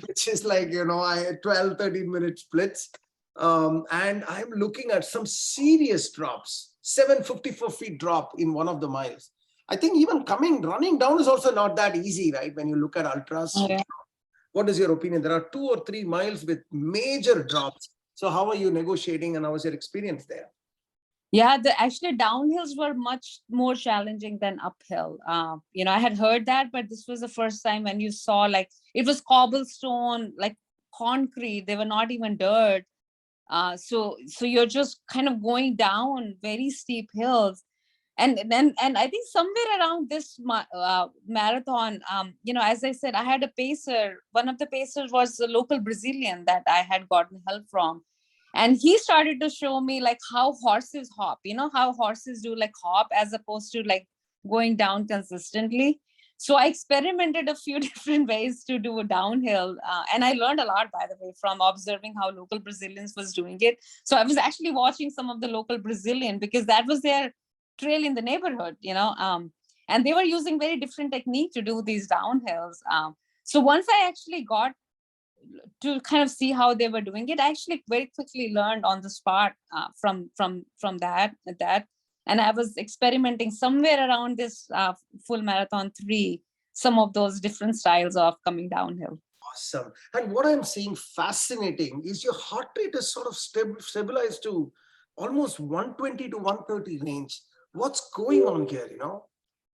Speaker 1: Which is like, 12, 13-minute splits. And I'm looking at some serious drops, 754 feet drop in one of the miles. I think even running down is also not that easy, right? When you look at ultras.
Speaker 2: Okay.
Speaker 1: What is your opinion? There are 2 or 3 miles with major drops. So how are you negotiating and how was your experience there?
Speaker 2: Yeah, actually downhills were much more challenging than uphill. I had heard that, but this was the first time when you saw it was cobblestone, like concrete. They were not even dirt. So you're just kind of going down very steep hills. And I think somewhere around this marathon, as I said, I had a pacer. One of the pacers was a local Brazilian that I had gotten help from. And he started to show me how horses hop, how horses do hop as opposed to going down consistently. So I experimented a few different ways to do a downhill. And I learned a lot, by the way, from observing how local Brazilians was doing it. So I was actually watching some of the local Brazilian because that was their trail in the neighborhood, and they were using very different technique to do these downhills. So once I actually got to kind of see how they were doing it, I actually very quickly learned on the spot from that. And I was experimenting somewhere around this full marathon 3, some of those different styles of coming downhill.
Speaker 1: Awesome. And what I'm seeing fascinating is your heart rate is sort of stabilized to almost 120 to 130 range. What's going on here?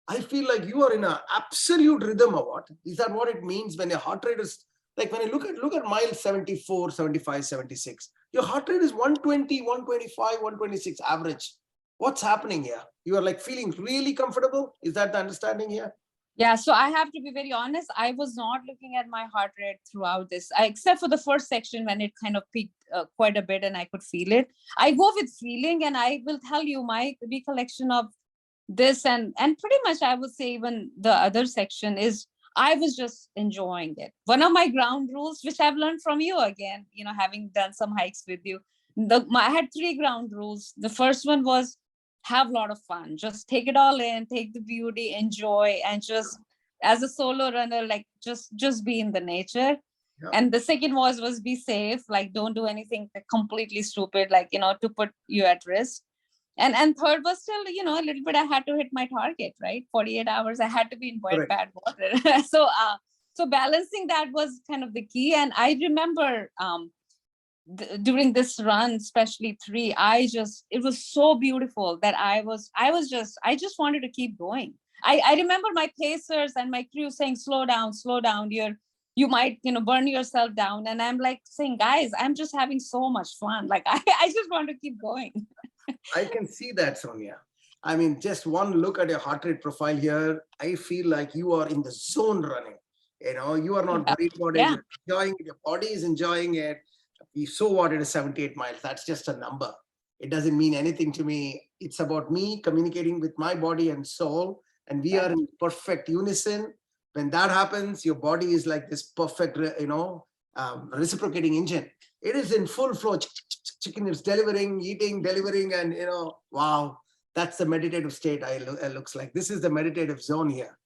Speaker 1: I feel like you are in an absolute rhythm or what? Is that what it means when your heart rate is like, when I look at mile 74, 75, 76, your heart rate is 120, 125, 126 average. What's happening here? You are feeling really comfortable? Is that the understanding here?
Speaker 2: Yeah, so I have to be very honest. I was not looking at my heart rate throughout this, except for the first section when it kind of peaked quite a bit and I could feel it. I go with feeling, and I will tell you my recollection of this and pretty much I would say even the other section is I was just enjoying it. One of my ground rules, which I've learned from you again, having done some hikes with you, I had 3 ground rules. The first one was have a lot of fun, just take it all in, take the beauty, enjoy, and just as a solo runner, just be in the nature. Yeah. And the second was be safe, don't do anything completely stupid, to put you at risk. And third was still, a little bit, I had to hit my target, right? 48 hours, I had to be in bad water. So balancing that was kind of the key. And I remember during this run, especially 3, it was so beautiful that I just wanted to keep going. I remember my pacers and my crew saying, slow down, you might, burn yourself down. And I'm like saying, guys, I'm just having so much fun. Like, I just want to keep going.
Speaker 1: I can see that, Sonia. I mean, just one look at your heart rate profile here, I feel like you are in the zone running. You are not worried about it.
Speaker 2: Yeah.
Speaker 1: You're enjoying it. Your body is enjoying it. So what, it is 78 miles. That's just a number. It doesn't mean anything to me. It's about me communicating with my body and soul, and we are in perfect unison. When that happens, your body is like this perfect, reciprocating engine. It is in full flow. Chicken is delivering, eating, delivering, and wow, that's the meditative state. It looks like this is the meditative zone here.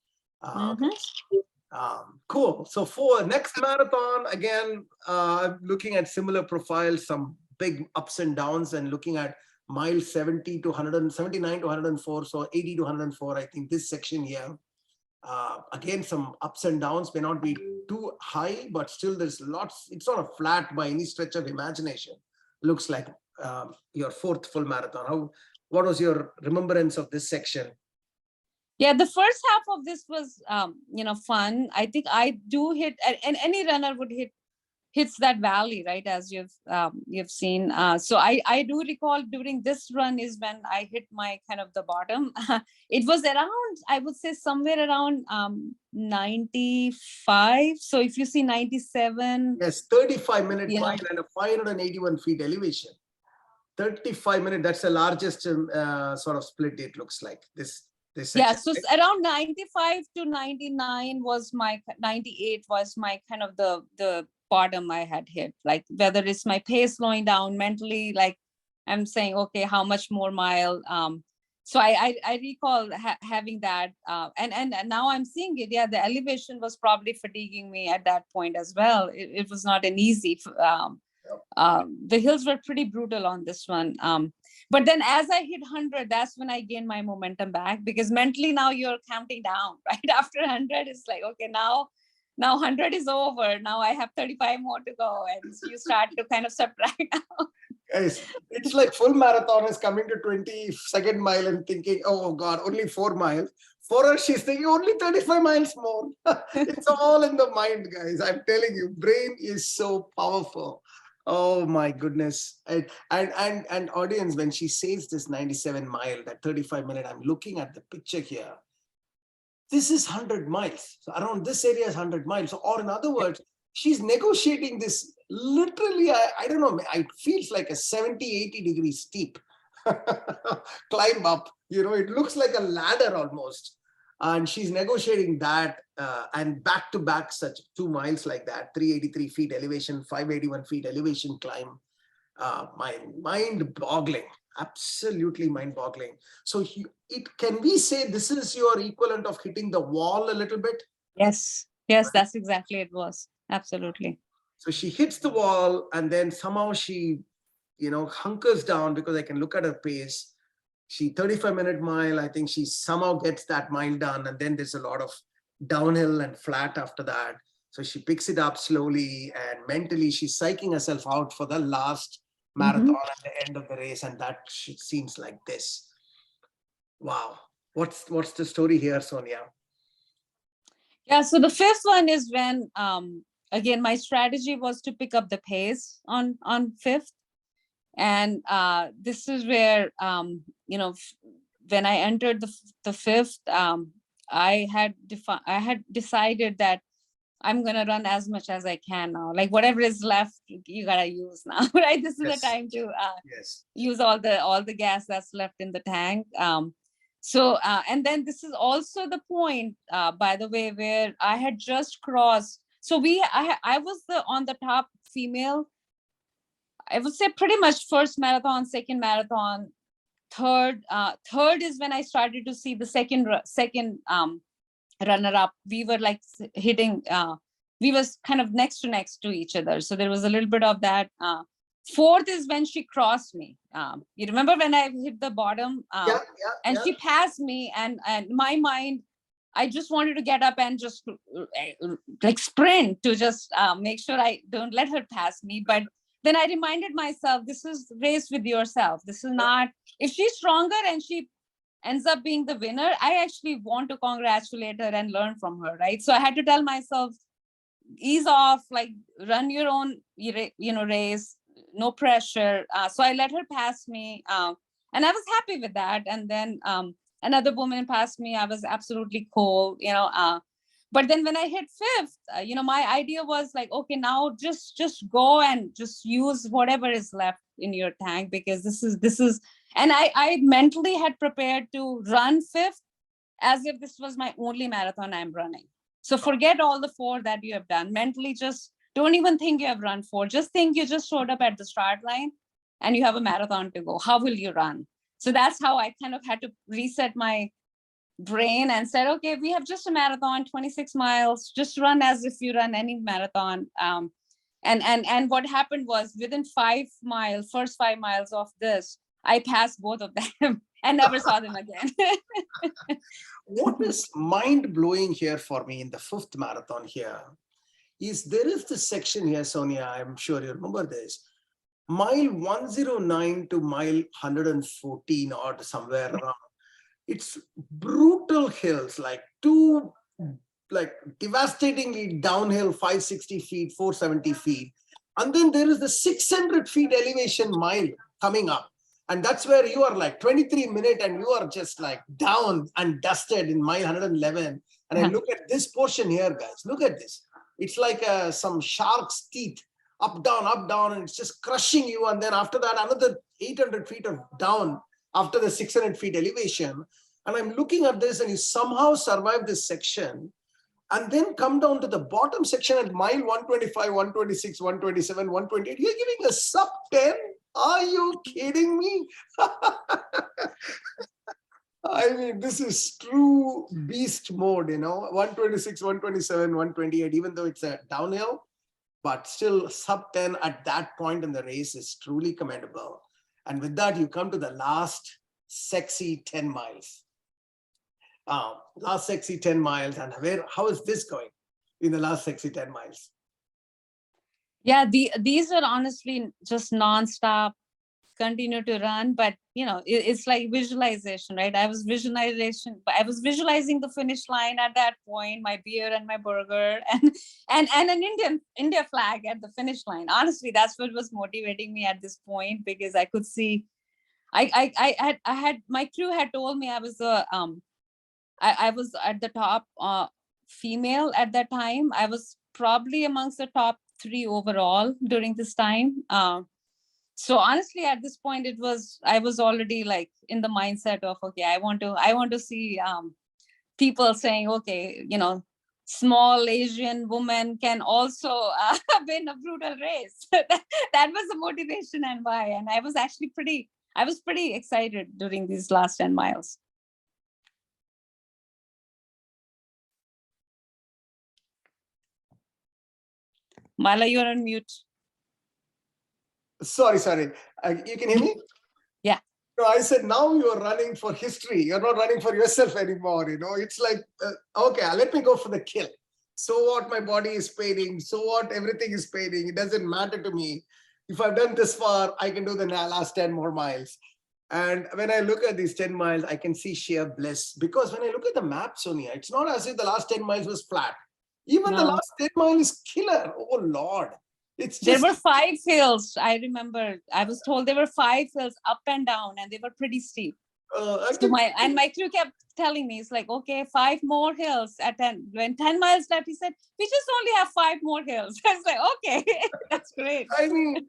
Speaker 1: Cool. So for next marathon, again, looking at similar profiles, some big ups and downs, and looking at mile 70 to 179 to 104, so 80 to 104. I think this section here. Again, some ups and downs, may not be too high, but still there's lots. It's not a flat by any stretch of imagination. Looks like your 4th full marathon. What was your remembrance of this section?
Speaker 2: Yeah, the first half of this was, fun. I think I do hit, and any runner would hits that valley, right? As you've seen. So I do recall during this run is when I hit my kind of the bottom. It was around, I would say somewhere around 95. So if you see 97.
Speaker 1: Yes, 35-minute mile and a 581 feet elevation. 35 minutes, that's the largest sort of split it looks like. This section,
Speaker 2: so right? Around 95 to 99 was 98 was my kind of the bottom I had hit. Like, whether it's my pace slowing down mentally, like I'm saying, okay, how much more mile? So I recall having that, and now I'm seeing it. Yeah, the elevation was probably fatiguing me at that point as well. It was not an easy. The hills were pretty brutal on this one. But then as I hit 100, that's when I gained my momentum back, because mentally now you're counting down, right? After 100, it's like, okay, now 100 is over. Now I have 35 more to go. And so you start to kind of subtract now.
Speaker 1: Guys, it's like full marathon is coming to 22nd mile and thinking, oh God, only 4 miles. For her, she's thinking only 35 miles more. It's all in the mind, guys. I'm telling you, brain is so powerful. Oh my goodness. And audience, when she says this 97 mile, that 35 minute, I'm looking at the picture here. This is 100 miles. So around this area is 100 miles. So, or in other words, she's negotiating this literally, I don't know, it feels like a 70, 80 degree steep climb up. It looks like a ladder almost. And she's negotiating that and back to back such 2 miles like that, 383 feet elevation, 581 feet elevation climb. Mind boggling, absolutely mind boggling. So can we say this is your equivalent of hitting the wall a little bit?
Speaker 2: Yes, that's exactly it was. Absolutely.
Speaker 1: So she hits the wall, and then somehow she, hunkers down, because I can look at her pace. She 35-minute mile, I think she somehow gets that mile done, and then there's a lot of downhill and flat after that. So she picks it up slowly, and mentally she's psyching herself out for the last marathon at the end of the race, and that seems like this. Wow. What's the story here, Sonia?
Speaker 2: Yeah, so the 5th one is when, again, my strategy was to pick up the pace on 5th. And this is where, when I entered the 5th, I had decided that I'm going to run as much as I can now. Like, whatever is left, you got to use now, right? This is the time to use all the gas that's left in the tank. So, and then this is also the point, by the way, where I had just crossed. So I was on the top female. I would say pretty much first marathon, second marathon, third is when I started to see the second runner up. We were like hitting, we was kind of next to each other. So there was a little bit of that. Fourth is when she crossed me. You remember when I hit the bottom, and she passed me, and my mind, I just wanted to get up and just like sprint to just make sure I don't let her pass me. But then I reminded myself, this is race with yourself. This is not, if she's stronger and she ends up being the winner, I actually want to congratulate her and learn from her, right? So I had to tell myself, ease off, like run your own, race, no pressure. So I let her pass me, and I was happy with that. And then another woman passed me. I was absolutely cool, but then when I hit fifth, my idea was like, okay, now just go and just use whatever is left in your tank, because this is, and I mentally had prepared to run fifth as if this was my only marathon I'm running. So forget all the 4 that you have done. Mentally, just don't even think you have run 4. Just think you just showed up at the start line and you have a marathon to go. How will you run? So that's how I kind of had to reset my brain and said, okay, we have just a marathon, 26 miles, just run as if you run any marathon. And what happened was, within 5 miles, first 5 miles of this, I passed both of them and never saw them again.
Speaker 1: What is mind blowing here for me in the 5th marathon here is there is this section here, Sonia, I'm sure you remember this, mile 109 to mile 114 or somewhere around. It's brutal hills, like devastatingly downhill, 560 feet, 470 feet. And then there is the 600 feet elevation mile coming up. And that's where you are like 23 minutes and you are just like down and dusted in mile 111. And I look at this portion here, guys. Look at this. It's like some shark's teeth, up, down, and it's just crushing you. And then after that, another 800 feet of down after the 600 feet elevation. And I'm looking at this, and you somehow survive this section and then come down to the bottom section at mile 125, 126, 127, 128. You're giving a sub 10? Are you kidding me? I mean, this is true beast mode, 126, 127, 128, even though it's a downhill, but still sub 10 at that point in the race is truly commendable. And with that, you come to the last sexy 10 miles. Last sexy 10 miles. And how is this going in the last sexy 10 miles?
Speaker 2: Yeah, these are honestly just nonstop, continue to run, but it's like visualization, right? I was visualizing the finish line at that point, my beer and my burger, and an India flag at the finish line. Honestly, that's what was motivating me at this point, because I could see, I had my crew had told me I was I was at the top female at that time. I was probably amongst the top 3 overall during this time. So honestly, at this point, I was already like in the mindset of, okay, I want to see people saying, okay, small Asian woman can also win a brutal race. That was the motivation and why. And I was pretty excited during these last 10 miles. Bala, you're on mute.
Speaker 1: Sorry. You can hear me?
Speaker 2: Yeah.
Speaker 1: No, I said, now you're running for history. You're not running for yourself anymore. It's like, okay, let me go for the kill. So what, my body is paining. So what, everything is paining. It doesn't matter to me. If I've done this far, I can do the last 10 more miles. And when I look at these 10 miles, I can see sheer bliss. Because when I look at the map, Sonia, it's not as if the last 10 miles was flat. Even the last 10 miles is killer. Oh, Lord. It's just,
Speaker 2: there were 5 hills. I remember I was told there were 5 hills up and down, and they were pretty steep. So my crew kept telling me, it's like, okay, 5 more hills at 10. When 10 miles left, he said, we just only have 5 more hills. I was like, okay, that's great.
Speaker 1: I mean,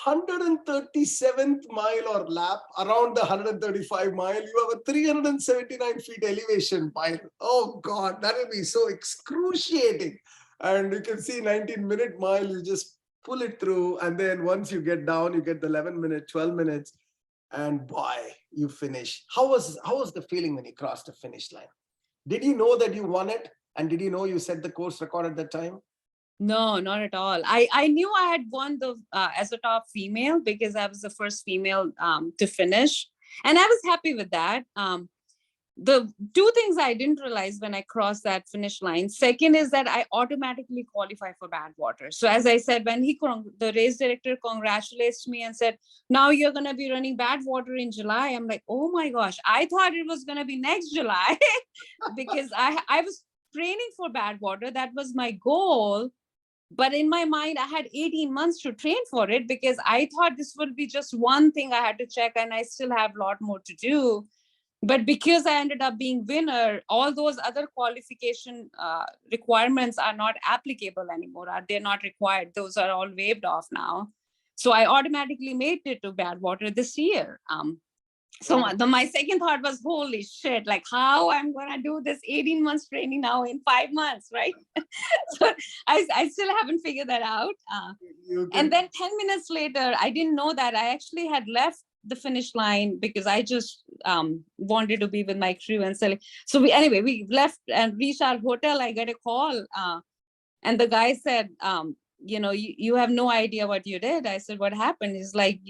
Speaker 1: 137th mile or lap, around the 135 mile, you have a 379 feet elevation mile. Oh God, that will be so excruciating. And you can see 19-minute mile, you just pull it through. And then once you get down, you get the 11 minutes, 12 minutes. And boy, you finish. How was the feeling when you crossed the finish line? Did you know that you won it? And did you know you set the course record at that time?
Speaker 2: No, not at all. I knew I had won the as a top female, because I was the first female to finish. And I was happy with that. the two things I didn't realize when I crossed that finish line. Second is that I automatically qualify for Badwater. So as I said, when the race director congratulates me and said, now you're going to be running Badwater in July. I'm like, oh my gosh, I thought it was going to be next July because I was training for Badwater. That was my goal. But in my mind, I had 18 months to train for it because I thought this would be just one thing I had to check and I still have a lot more to do. But because I ended up being winner, all those other qualification requirements are not applicable anymore. They're not required. Those are all waived off now. So I automatically made it to Badwater this year. So my second thought was, holy shit, like how I'm going to do this 18 months training now in 5 months, right? So I still haven't figured that out. And then 10 minutes later, I didn't know that I actually had left the finish line because I just wanted to be with my crew and selling. So we left and reached our hotel. I get a call and the guy said, you have no idea what you did. I said, what happened? He's like,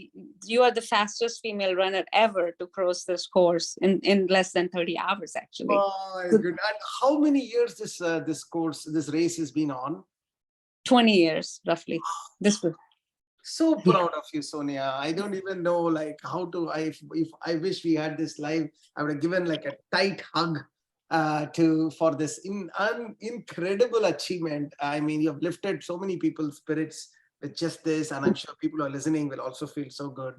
Speaker 2: you are the fastest female runner ever to cross this course in less than 30 hours, actually.
Speaker 1: Oh, good. And how many years this race has been on?
Speaker 2: 20 years, roughly.
Speaker 1: So proud of you, Sonia. I don't even know like how to, if I wish we had this live, I would have given like a tight hug for this incredible achievement. I mean, you have lifted so many people's spirits with just this, and I'm sure people who are listening will also feel so good.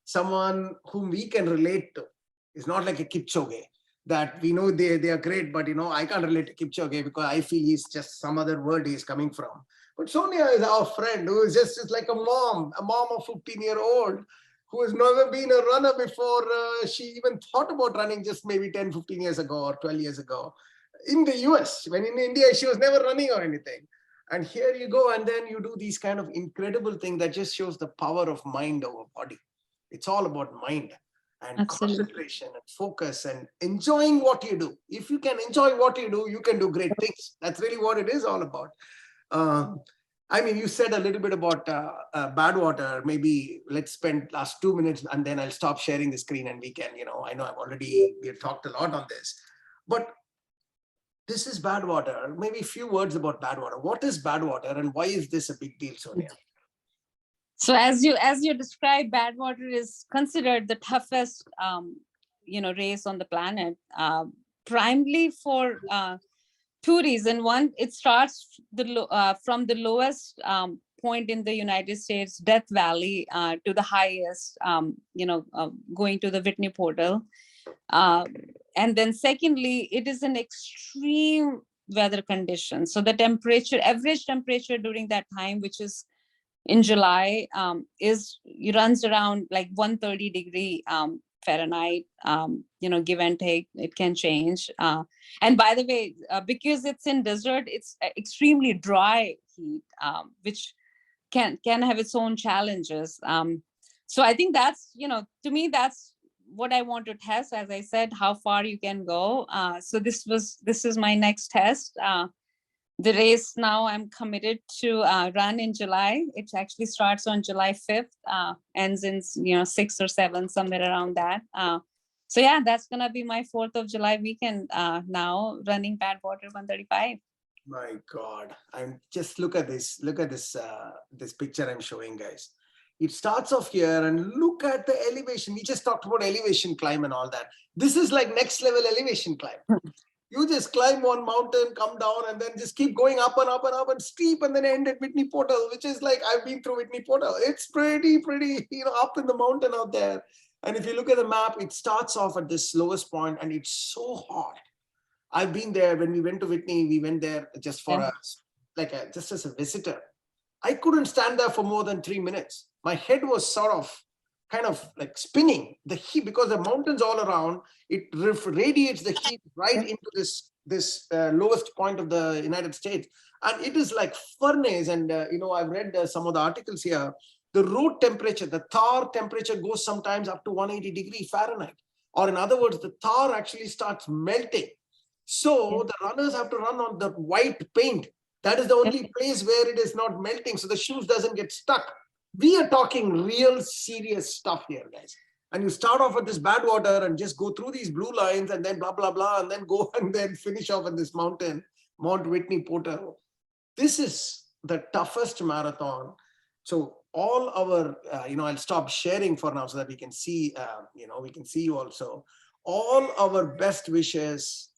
Speaker 1: Someone whom we can relate to is not like a Kipchoge that we know they are great, but I can't relate to Kipchoge because I feel he's just some other world he's coming from. But Sonia is our friend who is just like a mom of 15-year-old who has never been a runner before she even thought about running just maybe 10, 15 years ago or 12 years ago in the US. When in India, she was never running or anything. And here you go, and then you do these kind of incredible things that just shows the power of mind over body. It's all about mind and
Speaker 2: Absolutely.
Speaker 1: concentration and focus and enjoying what you do. If you can enjoy what you do, you can do great things. That's really what it is all about. I mean, you said a little bit about Badwater. Maybe let's spend last 2 minutes and then I'll stop sharing the screen and we can, I know we've talked a lot on this, but this is Badwater. Maybe a few words about Badwater. What is Badwater and why is this a big deal, Sonia?
Speaker 2: So as you described, Badwater is considered the toughest, race on the planet, primarily for two reasons. One, it starts from the lowest point in the United States, Death Valley, to the highest, going to the Whitney Portal. And then secondly, it is an extreme weather condition. So the average temperature during that time, which is in July, runs around like 130 degree Fahrenheit, give and take, it can change. And by the way, because it's in desert, it's extremely dry heat, which can have its own challenges. So I think that's, to me, that's what I want to test. As I said, how far you can go. So this is my next test. The race now I'm committed to run in July. It actually starts on July 5th, ends in 6th or 7th, somewhere around that. So yeah, that's gonna be my 4th of July weekend now, running Badwater 135.
Speaker 1: My God, I'm just look at this this picture I'm showing, guys. It starts off here and look at the elevation. We just talked about elevation climb and all that. This is like next level elevation climb. You just climb one mountain, come down, and then just keep going up and up and up and steep, and then end at Whitney Portal, which is like, I've been through Whitney Portal. It's pretty, up in the mountain out there. And if you look at the map, it starts off at this lowest point, and it's so hot. I've been there. When we went to Whitney, we went there just for just as a visitor. I couldn't stand there for more than 3 minutes. My head was kind of like spinning. The heat, because the mountains all around, it radiates the heat right into this lowest point of the United States. And it is like furnace. And, I've read some of the articles here. The road temperature, the tar temperature goes sometimes up to 180 degrees Fahrenheit. Or in other words, the tar actually starts melting. So the runners have to run on the white paint. That is the only place where it is not melting. So the shoes doesn't get stuck. We are talking real serious stuff here, guys. and you start off with this bad water and just go through these blue lines and then blah, blah, blah, and then go and then finish off in this mountain, Mount Whitney Porter. This is the toughest marathon. So all our, I'll stop sharing for now so that we can see, we can see you also. All our best wishes,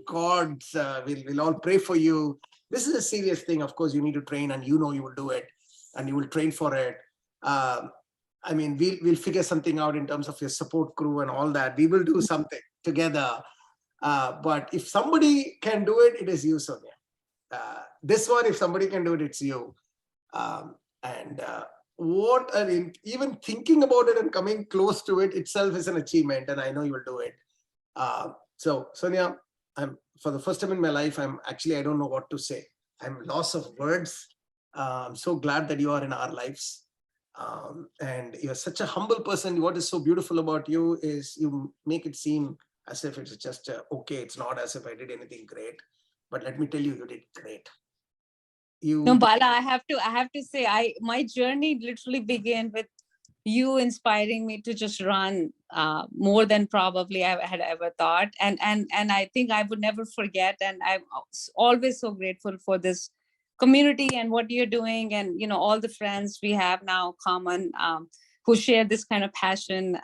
Speaker 1: God's, we'll all pray for you. This is a serious thing. Of course, you need to train, and you will do it, and you will train for it. We'll figure something out in terms of your support crew and all that. We will do something together. But if somebody can do it, it is you, Sonia. This one, if somebody can do it, it's you. Even thinking about it and coming close to it itself is an achievement, and I know you will do it. So Sonia, for the first time in my life, I don't know what to say. I'm lost of words. I'm so glad that you are in our lives. And you're such a humble person. What is so beautiful about you is you make it seem as if it's just okay. It's not as if I did anything great, but let me tell you, you did great.
Speaker 2: No, Bala, I have to say, my journey literally began with you inspiring me to just run more than probably I had ever thought. And I think I would never forget. And I'm always so grateful for this community and what you're doing, and all the friends we have now common who share this kind of passion.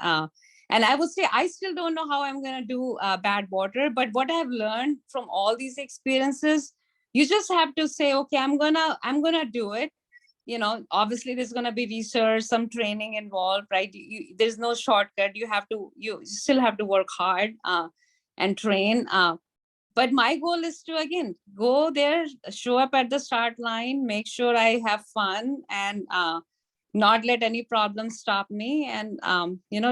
Speaker 2: And I would say I still don't know how I'm going to do bad water, but what I've learned from all these experiences, you just have to say, okay, I'm gonna do it. Obviously there's going to be research, some training involved, right? There's no shortcut. You still have to work hard and train. But my goal is to, again, go there, show up at the start line, make sure I have fun, and not let any problems stop me. And,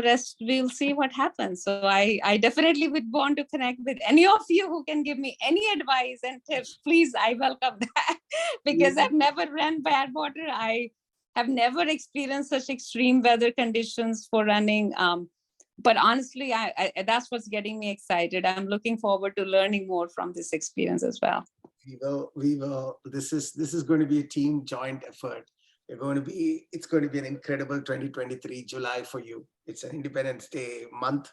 Speaker 2: rest, we'll see what happens. So I definitely would want to connect with any of you who can give me any advice and tips. Please, I welcome that because I've never ran bad water. I have never experienced such extreme weather conditions for running. But honestly, that's what's getting me excited. I'm looking forward to learning more from this experience as well.
Speaker 1: We will. This is going to be a team joint effort. It's going to be an incredible 2023 July for you. It's an Independence Day month,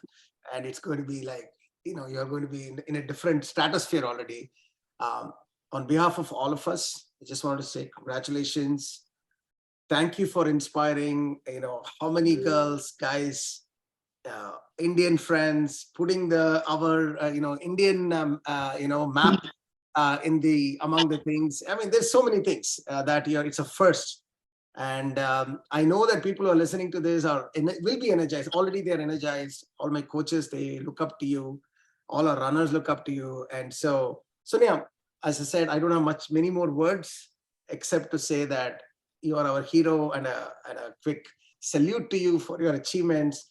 Speaker 1: and it's going to be like, you're going to be in a different stratosphere already. On behalf of all of us, I just want to say congratulations. Thank you for inspiring, how many girls, guys, Indian friends, putting our Indian map among the things. There's so many things that it's a first, and I know that people who are listening to this will be energized. Already they're energized. All my coaches, they look up to you. All our runners look up to you. And so, Sonia, as I said, I don't have many more words except to say that you are our hero, and a quick salute to you for your achievements.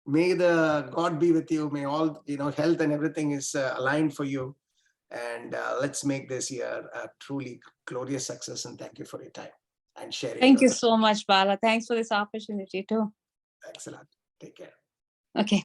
Speaker 1: May the God be with you. May all, health and everything is aligned for you. And let's make this year a truly glorious success. And thank you for your time and sharing.
Speaker 2: Thank you so much, Bala. Thanks for this opportunity too.
Speaker 1: Thanks a lot. Take care.
Speaker 2: Okay.